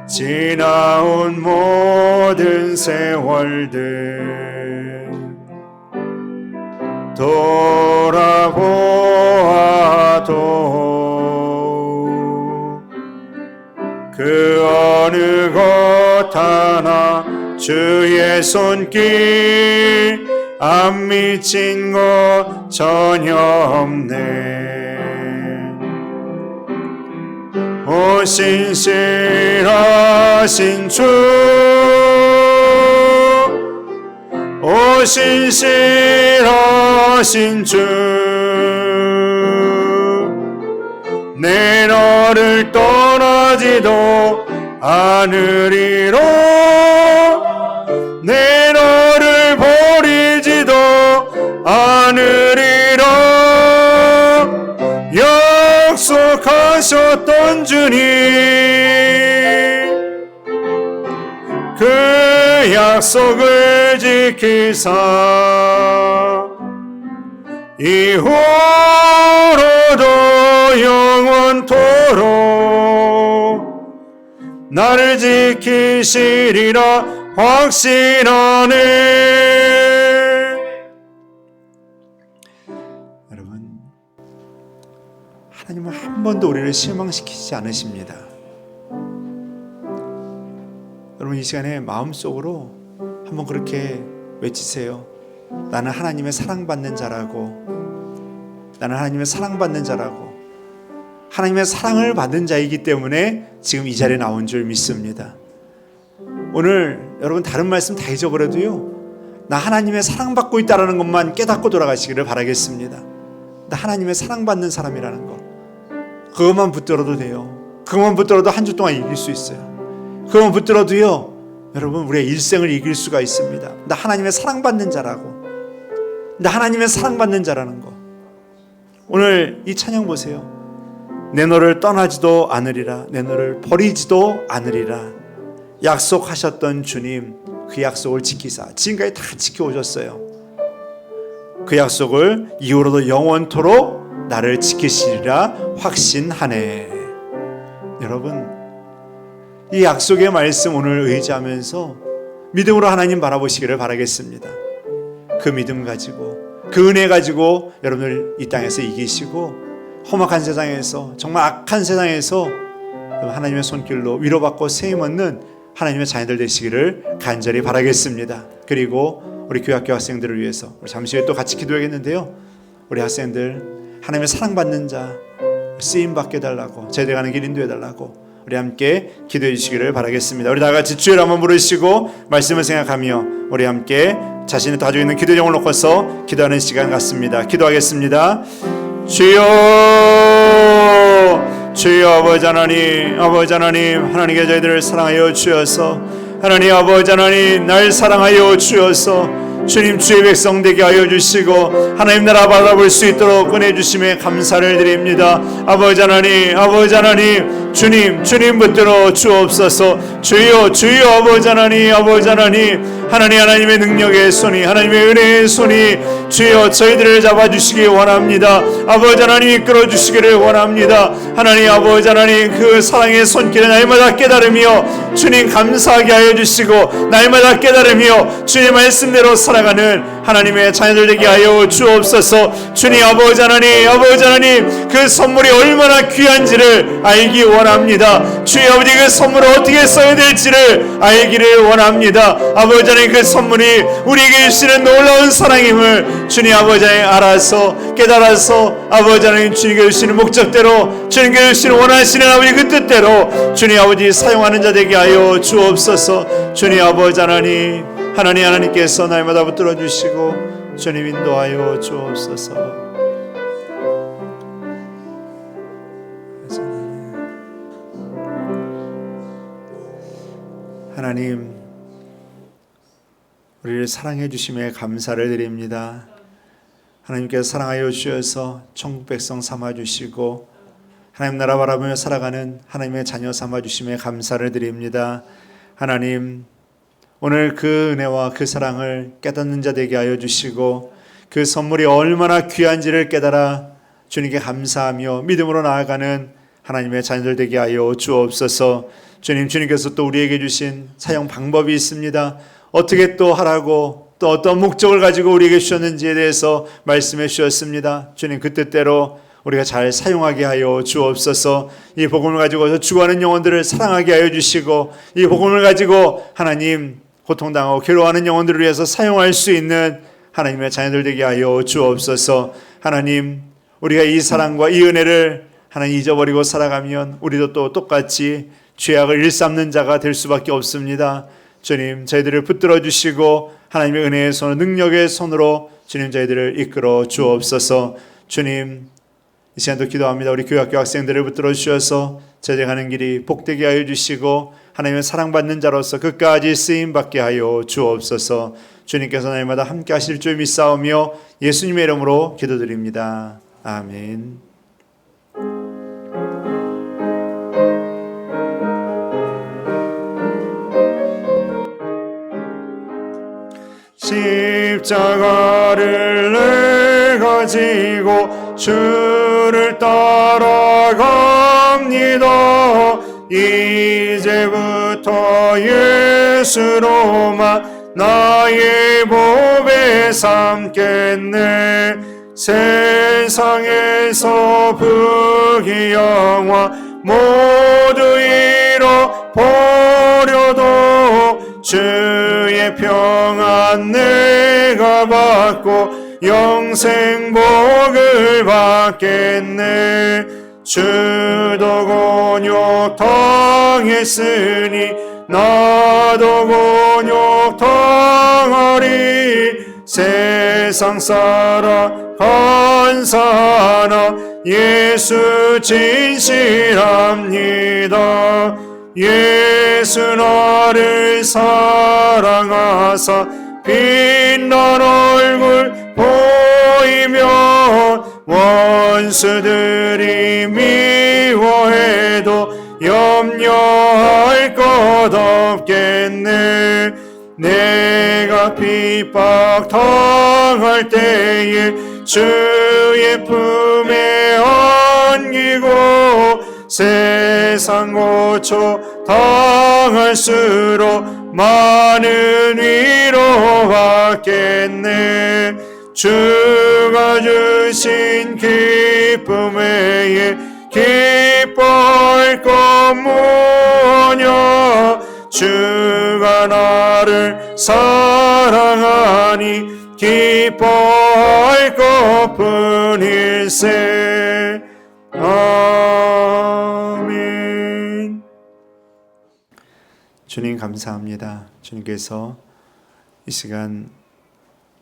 지나온 모든 세월들 돌아보아도 그 어느 것 하나 주의 손길 안 미친 것 전혀 없네. 오 신실하신 주, 오 신실하신 주, 내 너를 떠나지도 않으리로, 내 너를 버리지도 않으리로 약속하셨던 주님, 그 약속을 지키사 이후로도 영원토록 나를 지키시리라 확신하네. 여러분, 하나님은 한 번도 우리를 실망시키지 않으십니다. 여러분, 이 시간에 마음속으로 한번 그렇게 외치세요. 나는 하나님의 사랑받는 자라고, 나는 하나님의 사랑받는 자라고, 하나님의 사랑을 받은 자이기 때문에 지금 이 자리에 나온 줄 믿습니다. 오늘 여러분 다른 말씀 다 잊어버려도요, 나 하나님의 사랑받고 있다는 것만 깨닫고 돌아가시기를 바라겠습니다. 나 하나님의 사랑받는 사람이라는 것, 그것만 붙들어도 돼요. 그것만 붙들어도 한 주 동안 이길 수 있어요. 그것만 붙들어도요, 여러분 우리의 일생을 이길 수가 있습니다. 나 하나님의 사랑받는 자라고, 나 하나님의 사랑받는 자라는 것. 오늘 이 찬양 보세요. 내 너를 떠나지도 않으리라, 내 너를 버리지도 않으리라. 약속하셨던 주님, 그 약속을 지키사 지금까지 다 지켜오셨어요. 그 약속을 이후로도 영원토록 나를 지키시리라 확신하네. 여러분, 이 약속의 말씀 오늘 의지하면서 믿음으로 하나님 바라보시기를 바라겠습니다. 그 믿음 가지고, 그 은혜 가지고 여러분을 이 땅에서 이기시고, 험악한 세상에서, 정말 악한 세상에서 하나님의 손길로 위로받고 세임 얻는 하나님의 자녀들 되시기를 간절히 바라겠습니다. 그리고 우리 교회학교 학생들을 위해서 우리 잠시 후에 또 같이 기도하겠는데요, 우리 학생들 하나님의 사랑받는 자 쓰임받게 해달라고, 제대가는 길 인도해달라고 우리 함께 기도해 주시기를 바라겠습니다. 우리 다 같이 주를 한번 부르시고 말씀을 생각하며 우리 함께 자신이 가지고 있는 기도 제목을 놓고서 기도하는 시간 같습니다. 기도하겠습니다. 주여, 주여 아버지 하나님, 아버지 하나님, 하나님께 저희들을 사랑하여 주셔서, 하나님 아버지 하나님 날 사랑하여 주셔서 주님 주의 백성 되게 하여 주시고 하나님 나라 바라볼 수 있도록 꺼내주심에 감사를 드립니다. 아버지 하나님, 아버지 하나님, 주님 붙들어 주옵소서. 주여, 주여 아버지 하나님, 아버지 하나님, 하나님의 능력의 손이, 하나님의 은혜의 손이 주여 저희들을 잡아주시기 원합니다. 아버지 하나님 이끌어 주시기를 원합니다. 하나님 아버지 하나님 그 사랑의 손길을 날마다 깨달으며 주님 감사하게 하여 주시고, 날마다 깨달으며 주님 말씀대로 살아가는 하나님의 자녀들 되게 하여 주옵소서. 주님 아버지 하나님, 아버지 하나님 그 선물이 얼마나 귀한지를 알기 원합니다. 주여 아버지 그 선물을 어떻게 써야 될지를 알기를 원합니다. 아버지 하나님 그 선물이 우리에게 주시는 놀라운 사랑임을 주님 아버지 하나님 알아서 깨달아서 아버지 하나님 주님께 주시는 목적대로, 주님께 주시는 원하시는 아버지 그 뜻대로 주님 아버지 사용하는 자 되게 하여 주옵소서. 주님 아버지 하나님, 하나님께서 날마다 붙들어 주시고 주님 인도하여 주옵소서. 하나님, 우리를 사랑해 주심에 감사를 드립니다. 하나님께서 사랑하여 주셔서 천국 백성 삼아 주시고 하나님 나라 바라보며 살아가는 하나님의 자녀 삼아 주심에 감사를 드립니다. 하나님, 오늘 그 은혜와 그 사랑을 깨닫는 자 되게 하여 주시고 그 선물이 얼마나 귀한지를 깨달아 주님께 감사하며 믿음으로 나아가는 하나님의 자녀들 되게 하여 주옵소서. 주님께서 또 우리에게 주신 사용 방법이 있습니다. 어떻게 또 하라고, 또 어떤 목적을 가지고 우리에게 주셨는지에 대해서 말씀해 주셨습니다. 주님 그 뜻대로 우리가 잘 사용하게 하여 주옵소서. 이 복음을 가지고 죽어가는 영혼들을 사랑하게 하여 주시고, 이 복음을 가지고 하나님 고통당하고 괴로워하는 영혼들을 위해서 사용할 수 있는 하나님의 자녀들 되게 하여 주옵소서. 하나님, 우리가 이 사랑과 이 은혜를 하나님 잊어버리고 살아가면 우리도 또 똑같이 죄악을 일삼는 자가 될 수밖에 없습니다. 주님, 저희들을 붙들어 주시고 하나님의 은혜의 손, 능력의 손으로 주님 저희들을 이끌어 주옵소서. 주님, 이 시간도 기도합니다. 우리 교회학교 학생들을 붙들어 주셔서 저희들 가는 길이 복되게 하여 주시고 하나님의 사랑받는 자로서 끝까지 쓰임받게 하여 주옵소서. 주님께서 날마다 함께 하실 줄 믿사오며 예수님의 이름으로 기도드립니다. 아멘. 십자가를 내가 지고 주를 따라갑니다. 이제 이제부터 예수로만 나의 보배 삼겠네. 세상에서 부귀영화 모두 잃어버려도 주의 평안 내가 받고 영생 복을 받겠네. 주도 곤욕 당했으니 나도 곤욕 당하리. 세상 살아간사나 예수 진실합니다. 예수 나를 사랑하사 빛난 얼굴 보이면 원수들이 미워해도 염려할 것 없겠네. 내가 핍박 당할 때에 주의 품에 안기고 세상 고초 당할수록 많은 위로 받겠네. 주가 주신 기쁨 외에 기뻐할 것 무엇이냐. 주가 나를 사랑하니 기뻐할 것뿐일세. 아멘. 주님 감사합니다. 주님께서 이 시간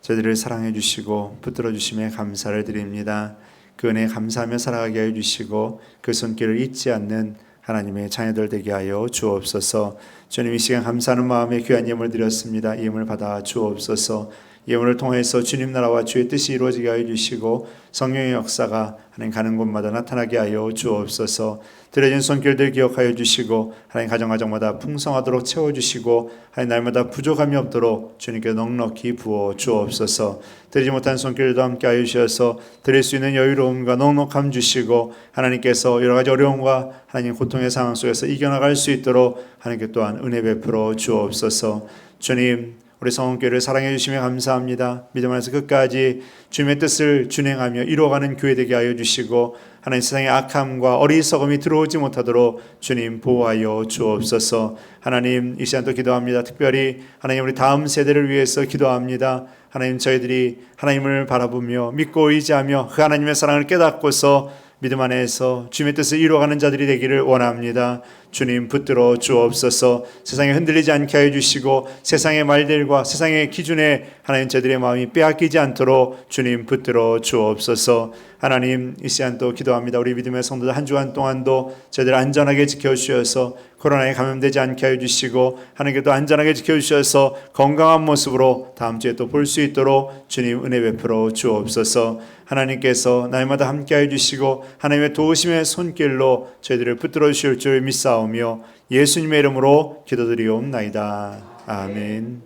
저희들을 사랑해 주시고 붙들어 주심에 감사를 드립니다. 그 은혜에 감사하며 살아가게 해 주시고 그 손길을 잊지 않는 하나님의 자녀들 되게 하여 주옵소서. 주님, 이 시간 감사하는 마음에 귀한 예물 드렸습니다. 이 예물 받아 주옵소서. 예물을 통해서 주님 나라와 주의 뜻이 이루어지게 하여 주시고 성령의 역사가 하나님 가는 곳마다 나타나게 하여 주옵소서. 드려진 손길들 기억하여 주시고 하나님 가정마다 풍성하도록 채워주시고 하나님 날마다 부족함이 없도록 주님께 넉넉히 부어 주옵소서. 드리지 못한 손길도 함께 하여 주셔서 드릴 수 있는 여유로움과 넉넉함 주시고 하나님께서 여러 가지 어려움과 하나님 고통의 상황 속에서 이겨나갈 수 있도록 하나님께 또한 은혜 베풀어 주옵소서. 주님, 우리 성원교회를 사랑해 주시며 감사합니다. 믿음 안에서 끝까지 주님의 뜻을 준행하며 이루어가는 교회 되게 하여 주시고 하나님 세상의 악함과 어리석음이 들어오지 못하도록 주님 보호하여 주옵소서. 하나님 이 시간도 기도합니다. 특별히 하나님 우리 다음 세대를 위해서 기도합니다. 하나님 저희들이 하나님을 바라보며 믿고 의지하며 그 하나님의 사랑을 깨닫고서 믿음 안에서 주님의 뜻을 이루어가는 자들이 되기를 원합니다. 주님 붙들어 주옵소서. 세상에 흔들리지 않게 하여 주시고 세상의 말들과 세상의 기준에 하나님 저희들의 마음이 빼앗기지 않도록 주님 붙들어 주옵소서. 하나님 이 시간도 기도합니다. 우리 믿음의 성도들 한 주간 동안도 저희들 안전하게 지켜주셔서 코로나에 감염되지 않게 하여 주시고 하나님께도 안전하게 지켜주셔서 건강한 모습으로 다음 주에 또 볼 수 있도록 주님 은혜 베풀어 주옵소서. 하나님께서 날마다 함께 하여 주시고 하나님의 도우심의 손길로 저희들을 붙들어 주실 줄 믿사오며 예수님의 이름으로 기도드리옵나이다. 아멘.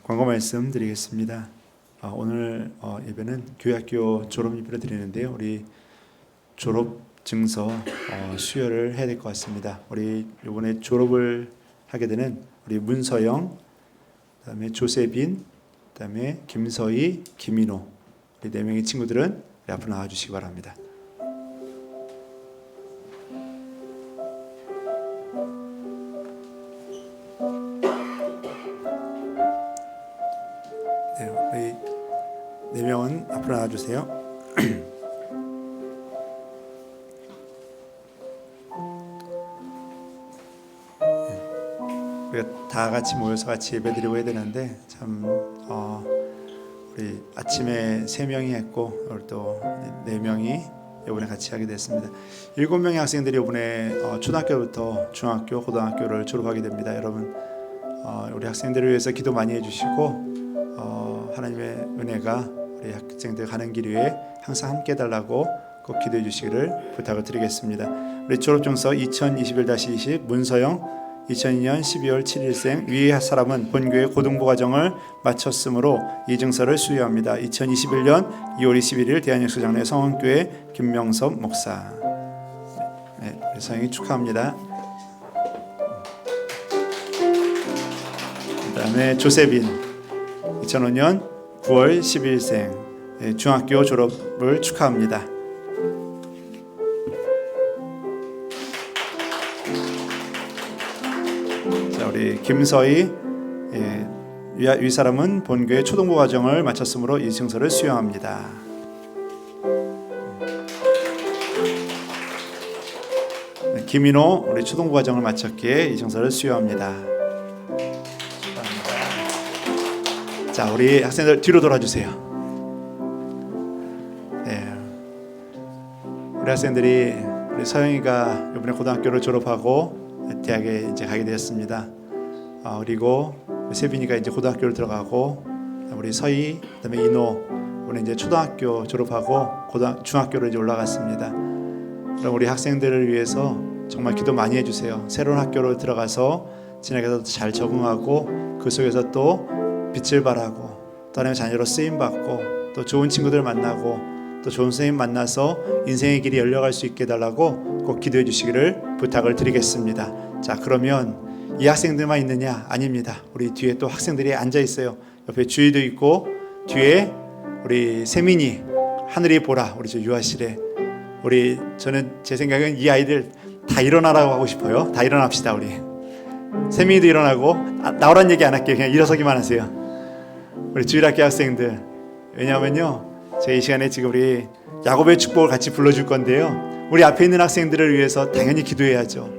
광고 말씀 드리겠습니다. 오늘 예배는 교회학교 졸업 예배를 드리는데요. 우리 졸업 증서 수여를 해야 될 것 같습니다. 우리 이번에 졸업을 하게 되는 우리 문서영, 그다음에 조세빈, 그다음에 김서희, 김인호 우리 4명의 친구들은 우리 앞으로 나와주시기 바랍니다. 네, 우리 4명은 앞으로 나와주세요. 우리가 다 같이 모여서 같이 예배드리고 해야 되는데 참 우리 아침에 3명이 했고 오늘 또 4명이 이번에 같이 하게 됐습니다. 7명의 학생들이 이번에 초등학교부터 중학교, 고등학교를 졸업하게 됩니다. 여러분 우리 학생들을 위해서 기도 많이 해주시고 하나님의 은혜가 우리 학생들 가는 길 위에 항상 함께 해달라고 꼭 기도해 주시기를 부탁을 드리겠습니다. 우리 졸업증서 2021-20 문서영 2002년 12월 7일생 위의 사람은 본교의 고등부 과정을 마쳤으므로 이 증서를 수여합니다. 2021년 2월 21일 대한역수장로의 성원교회 김명섭 목사. 네, 서영이 축하합니다. 그다음에 조세빈 2005년 9월 10일생 중학교 졸업을 축하합니다. 자, 우리 김서희 윗사람은 본교의 초등부 과정을 마쳤으므로 이 증서를 수여합니다. 김인호 우리 초등부 과정을 마쳤기에 이 증서를 수여합니다. 자, 우리 학생들 뒤로 돌아주세요. 네, 우리 학생들이 우리 서영이가 이번에 고등학교를 졸업하고 대학에 이제 가게 되었습니다. 그리고 세빈이가 이제 고등학교를 들어가고 우리 서희 그다음에 인호 오늘 이제 초등학교 졸업하고 중학교로 이제 올라갔습니다. 그럼 우리 학생들을 위해서 정말 기도 많이 해주세요. 새로운 학교로 들어가서 진학에서 잘 적응하고 그 속에서 또 빛을 발하고 또 하나님의 자녀로 쓰임 받고 또 좋은 친구들 만나고 또 좋은 선생님 만나서 인생의 길이 열려갈 수 있게 해달라고 꼭 기도해 주시기를 부탁을 드리겠습니다. 자, 그러면 이 학생들만 있느냐? 아닙니다. 우리 뒤에 또 학생들이 앉아 있어요. 옆에 주희도 있고 뒤에 우리 세민이 하늘이 보라 우리 저 유아실에 우리 저는 제 생각은 이 아이들 다 일어나라고 하고 싶어요. 다 일어납시다. 우리 세민이도 일어나고 나오란 얘기 안 할게요. 그냥 일어서기만 하세요. 우리 주일학교 학생들 왜냐하면요 제가 이 시간에 지금 우리 야곱의 축복을 같이 불러줄 건데요 우리 앞에 있는 학생들을 위해서 당연히 기도해야죠.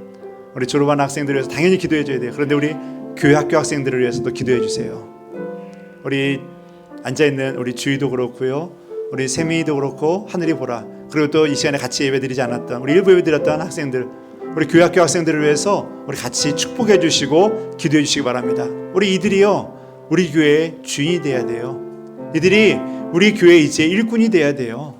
우리 졸업한 학생들을 위해서 당연히 기도해줘야 돼요. 그런데 우리 교회 학교 학생들을 위해서도 기도해 주세요. 우리 앉아있는 우리 주희도 그렇고요 우리 세민이도 그렇고 하늘이 보라 그리고 또 이 시간에 같이 예배드리지 않았던 우리 일부 예배드렸던 학생들 우리 교회 학교 학생들을 위해서 우리 같이 축복해 주시고 기도해 주시기 바랍니다. 우리 이들이요 우리 교회의 주인이 돼야 돼요. 이들이 우리 교회 이제 일꾼이 돼야 돼요.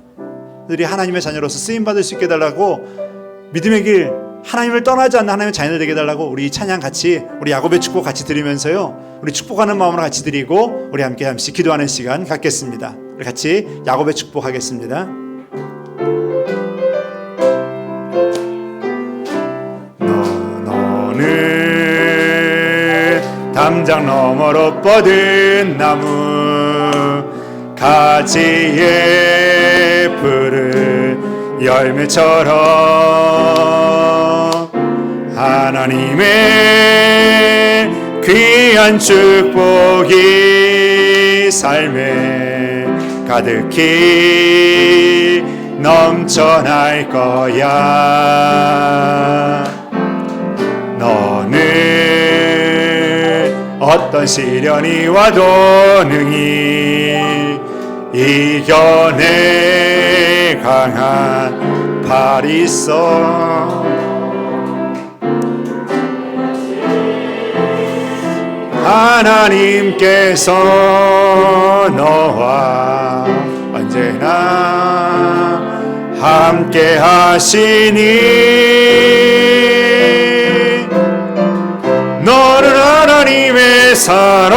이들이 하나님의 자녀로서 쓰임받을 수 있게 해달라고 믿음의 길 하나님을 떠나지 않는 하나님의 자녀 되게 해달라고 우리 찬양 같이 우리 야곱의 축복 같이 드리면서요 우리 축복하는 마음으로 같이 드리고 우리 함께 잠시 기도하는 시간 갖겠습니다. 우리 같이 야곱의 축복하겠습니다. 너는 담장 너머로 뻗은 나무 가지에 푸른 열매처럼 하나님의 귀한 축복이 삶에 가득히 넘쳐날 거야. 너는 어떤 시련이 와도 능히 이겨내 강한 팔이 있어. 하나님께서 너와 언제나 함께 하시니 너는 하나님의 사랑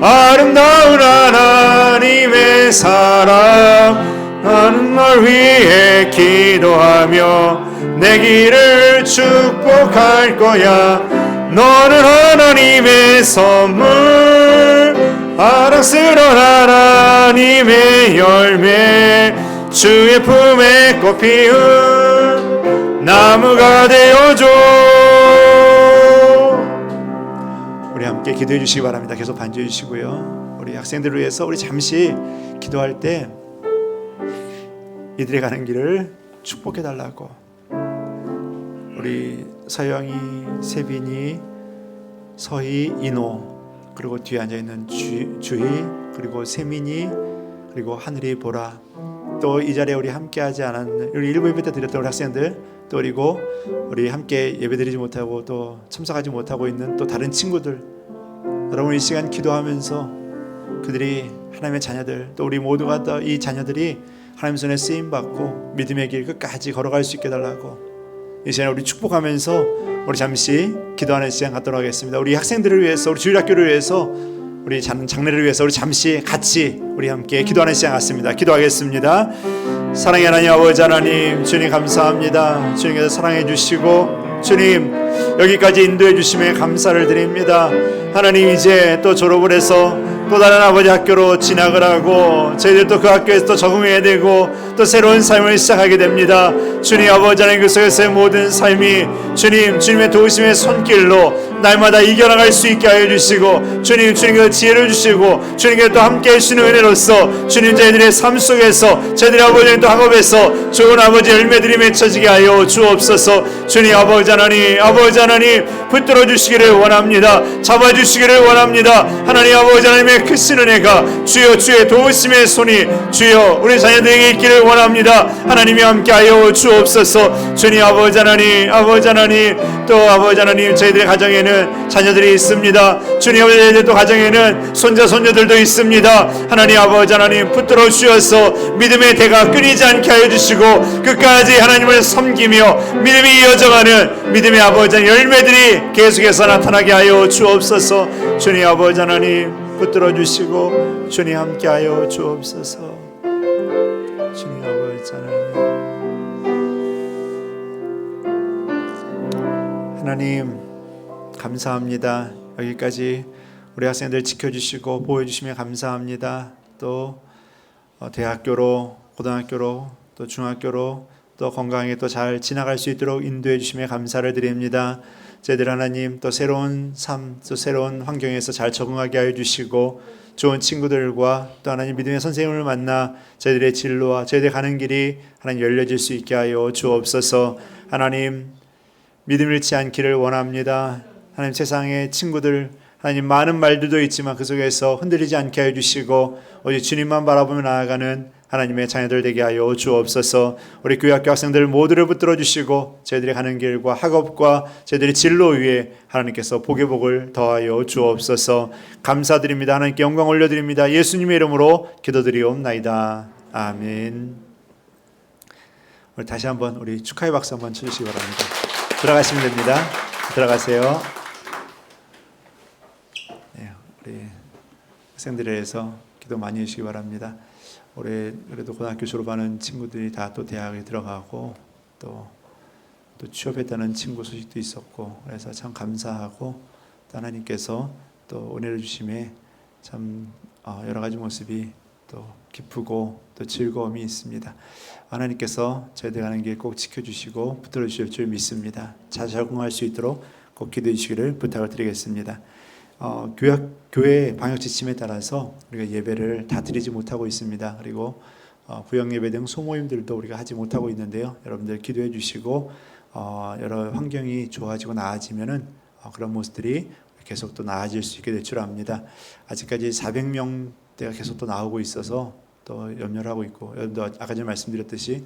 아름다운 하나님의 사랑 나는 널 위해 기도하며 내 길을 축복할 거야. 너는 하나님의 선물 아랑스러운 하나님의 열매 주의 품에 꽃 피운 나무가 되어줘. 우리 함께 기도해 주시기 바랍니다. 계속 반주해 주시고요. 우리 학생들을 위해서 우리 잠시 기도할 때 이들이 가는 길을 축복해 달라고 우리 서영이, 세빈이, 서희, 인호 그리고 뒤에 앉아있는 주희 그리고 세민이 그리고 하늘이 보라 또 이 자리에 우리 함께하지 않았는 우리 일부 예배 때 드렸던 우리 학생들 또 그리고 우리 함께 예배드리지 못하고 또 참석하지 못하고 있는 또 다른 친구들 여러분 이 시간 기도하면서 그들이 하나님의 자녀들 또 우리 모두가 또 이 자녀들이 하나님 손에 쓰임받고 믿음의 길 끝까지 걸어갈 수 있게 해달라고 이 시간에 우리 축복하면서 우리 잠시 기도하는 시간 갖도록 하겠습니다. 우리 학생들을 위해서 우리 주일학교를 위해서 우리 장례를 위해서 우리 잠시 같이 우리 함께 기도하는 시간 갖습니다. 기도하겠습니다. 사랑의 하나님 아버지 하나님, 주님 감사합니다. 주님께서 사랑해 주시고 주님 여기까지 인도해 주심에 감사를 드립니다. 하나님, 이제 또 졸업을 해서 또 다른 아버지 학교로 진학을 하고 저희들 또 그 학교에서 또 적응해야 되고 또 새로운 삶을 시작하게 됩니다. 주님 아버지 하나님, 그 속에서의 모든 삶이 주님의 도우심의 손길로 날마다 이겨나갈 수 있게 하여 주시고 주님께서 지혜를 주시고 주님께서 또 함께 해주시는 은혜로서 주님 저희들의 삶 속에서 저희들의 아버지 또 학업에서 좋은 아버지 열매들이 맺혀지게 하여 주옵소서. 주님 아버지 하나님 붙들어 주시기를 원합니다. 잡아주시기를 원합니다. 하나님 아버지 하나님의 크신 은혜가 주여 주의 도우심의 손이 주여 우리 자녀들에게 있기를 원합니다. 하나님이 함께하여 주옵소서. 주님 아버지 하나님 또 아버지 하나님, 저희들의 가정에는 자녀들이 있습니다. 주님 아버지, 저희들 또 가정에는 손자 손녀들도 있습니다. 하나님 아버지 하나님, 붙들어 주셔서 믿음의 대가 끊이지 않게 하여 주시고 끝까지 하나님을 섬기며 믿음이 이어져가는 믿음의 아버지 하나님 열매들이 계속해서 나타나게 하여 주옵소서. 주님 아버지 하나님 붙들어 주시고 주님 함께하여 주옵소서. 주님 아버지 하나님 감사합니다. 여기까지 우리 학생들 지켜주시고 보호해주시며 감사합니다. 또 대학교로 고등학교로 또 중학교로 또 건강하게 또 잘 지나갈 수 있도록 인도해 주시며 감사를 드립니다. 저희들 하나님 또 새로운 삶, 또 새로운 환경에서 잘 적응하게 하여 주시고 좋은 친구들과 또 하나님 믿음의 선생님을 만나 저희들의 진로와 저희들의 가는 길이 하나님 열려질 수 있게 하여 주옵소서. 하나님 믿음 잃지 않기를 원합니다. 하나님 세상의 친구들 하나님 많은 말들도 있지만 그 속에서 흔들리지 않게 하여 주시고 오직 주님만 바라보며 나아가는 하나님의 자녀들 되게 하여 주옵소서. 우리 교회 학교 학생들 모두를 붙들어 주시고 저희들이 가는 길과 학업과 저희들의 진로 위에 하나님께서 복의 복을 더하여 주옵소서. 감사드립니다. 하나님께 영광 올려드립니다. 예수님의 이름으로 기도드리옵나이다. 아멘. 우리 다시 한번 우리 축하의 박수 한번 쳐주시기 바랍니다. 들어가시면 됩니다. 들어가세요. 네, 우리 학생들에 대해서 기도 많이 해주시기 바랍니다. 올해 그래도 고등학교 졸업하는 친구들이 다 또 대학에 들어가고 또 취업했다는 친구 소식도 있었고 그래서 참 감사하고 또 하나님께서 또 은혜를 주심에 참 여러 가지 모습이 또 기쁘고 또 즐거움이 있습니다. 하나님께서 저희들 가는 길 꼭 지켜주시고 붙들어 주실 줄 믿습니다. 잘 적응할 수 있도록 꼭 기도해 주시기를 부탁을 드리겠습니다. 교회 방역 지침에 따라서 우리가 예배를 다 드리지 못하고 있습니다. 그리고 구역 예배 등 소모임들도 우리가 하지 못하고 있는데요. 여러분들 기도해 주시고 여러 환경이 좋아지고 나아지면은 그런 모습들이 계속 또 나아질 수 있게 될 줄 압니다. 아직까지 400명대가 계속 또 나오고 있어서 또 염려를 하고 있고 여러분도 아까 전에 말씀드렸듯이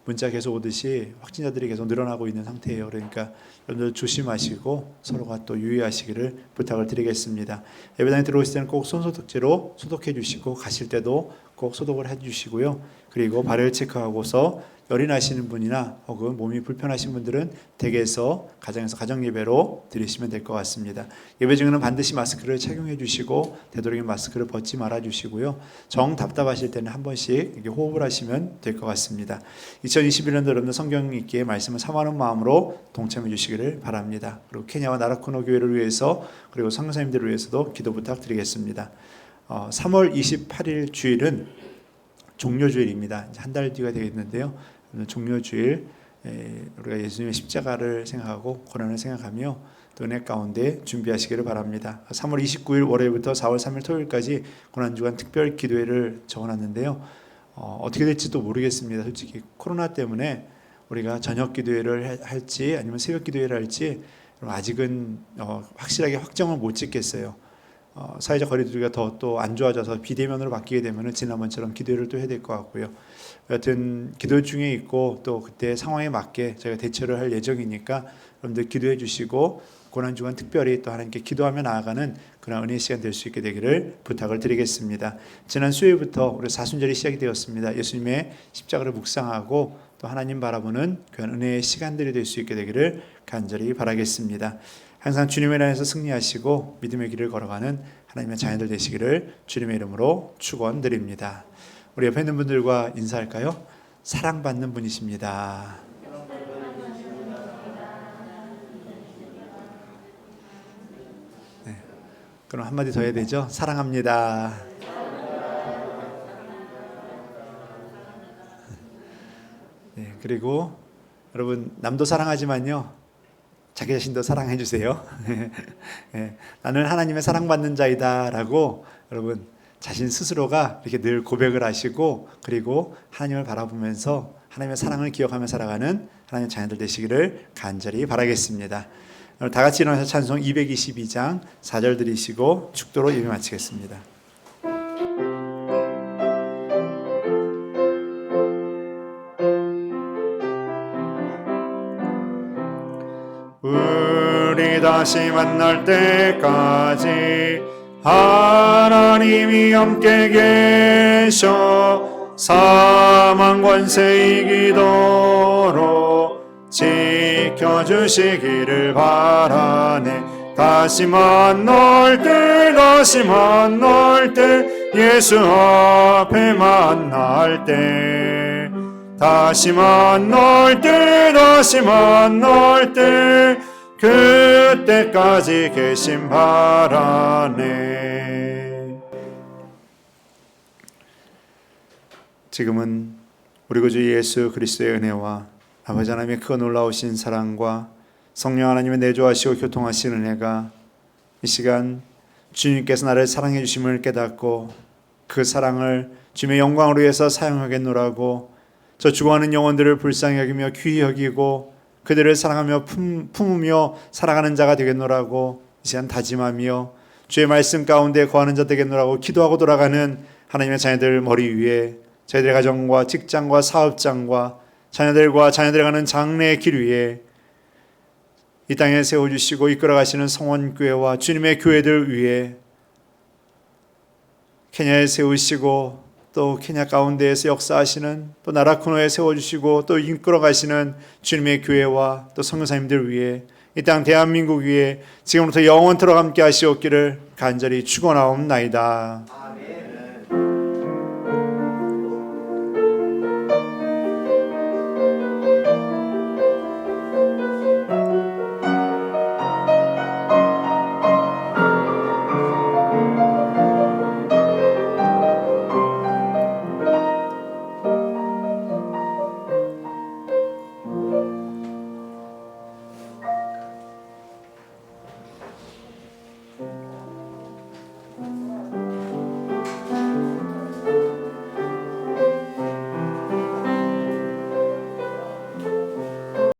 문자 계속 오듯이 확진자들이 계속 늘어나고 있는 상태예요. 그러니까 여러분들 조심하시고 서로가 또 유의하시기를 부탁을 드리겠습니다. 예배당에 들어오실 때는 꼭 손소독제로 소독해 주시고 가실 때도 꼭 소독을 해 주시고요. 그리고 발열 체크하고서 열이 나시는 분이나 혹은 몸이 불편하신 분들은 댁에서 가정에서 가정예배로 드리시면 될 것 같습니다. 예배 중에는 반드시 마스크를 착용해 주시고 되도록이면 마스크를 벗지 말아 주시고요. 정 답답하실 때는 한 번씩 이렇게 호흡을 하시면 될 것 같습니다. 2021년도 여러분들 성경 읽기에 말씀을 사모하는 마음으로 동참해 주시기를 바랍니다. 그리고 케냐와 나라코노 교회를 위해서 그리고 선교사님들을 위해서도 기도 부탁드리겠습니다. 3월 28일 주일은 종료주일입니다. 이제 한 달 뒤가 되겠는데요. 종료주일 우리가 예수님의 십자가를 생각하고 고난을 생각하며 또 은혜 가운데 준비하시기를 바랍니다. 3월 29일 월요일부터 4월 3일 토요일까지 고난주간 특별 기도회를 적어놨는데요. 어떻게 될지도 모르겠습니다. 솔직히 코로나 때문에 우리가 저녁 기도회를 할지 아니면 새벽 기도회를 할지 아직은 확실하게 확정을 못 짓겠어요. 사회적 거리두기가 더 또 안 좋아져서 비대면으로 바뀌게 되면 지난번처럼 기도를 또 해야 될 것 같고요. 여하튼 기도 중에 있고 또 그때 상황에 맞게 저희가 대처를 할 예정이니까 여러분들 기도해 주시고 고난주간 특별히 또 하나님께 기도하며 나아가는 그런 은혜의 시간 될 수 있게 되기를 부탁을 드리겠습니다. 지난 수요일부터 우리 사순절이 시작이 되었습니다. 예수님의 십자가를 묵상하고 또 하나님 바라보는 그런 은혜의 시간들이 될 수 있게 되기를 간절히 바라겠습니다. 항상 주님의 나라에서 승리하시고 믿음의 길을 걸어가는 하나님의 자녀들 되시기를 주님의 이름으로 축원드립니다. 우리 옆에 있는 분들과 인사할까요? 사랑받는 분이십니다. 네. 그럼 한마디 더 해야 되죠? 사랑합니다. 네, 그리고 여러분 남도 사랑하지만요 자기 자신도 사랑해 주세요. 네, 나는 하나님의 사랑받는 자이다라고 여러분 자신 스스로가 이렇게 늘 고백을 하시고 그리고 하나님을 바라보면서 하나님의 사랑을 기억하며 살아가는 하나님의 자녀들 되시기를 간절히 바라겠습니다. 오늘 다 같이 일어나서 찬송 222장 4절 드리시고 축도로 예배 마치겠습니다. 우리 다시 만날 때까지 하나님이 함께 계셔 사망 권세 이기도록 지켜주시기를 바라네. 다시 만날 때 예수 앞에 만날 때 다시 만날 때 그때까지 계심 바라네. 지금은 우리 구주 예수 그리스도의 은혜와 아버지 하나님의 그 놀라우신 사랑과 성령 하나님의 내조하시고 교통하시는 은혜가 이 시간 주님께서 나를 사랑해 주심을 깨닫고 그 사랑을 주님의 영광으로 위해서 사용하겠노라고 저 죽어가는 영혼들을 불쌍히 여기며 귀히 여기고 그들을 사랑하며 품으며 살아가는 자가 되겠노라고 이 시간 다짐하며 주의 말씀 가운데 거하는 자 되겠노라고 기도하고 돌아가는 하나님의 자녀들 머리 위에 저희들의 가정과 직장과 사업장과 자녀들과 자녀들이 가는 장래의 길 위에 이 땅에 세워주시고 이끌어가시는 성원교회와 주님의 교회들 위에 케냐에 세우시고 또 케냐 가운데에서 역사하시는 또 나라코노에 세워주시고 또 이끌어가시는 주님의 교회와 또 선교사님들 위해 이 땅 대한민국 위에 지금부터 영원토록 함께 하시옵기를 간절히 축원하옵나이다.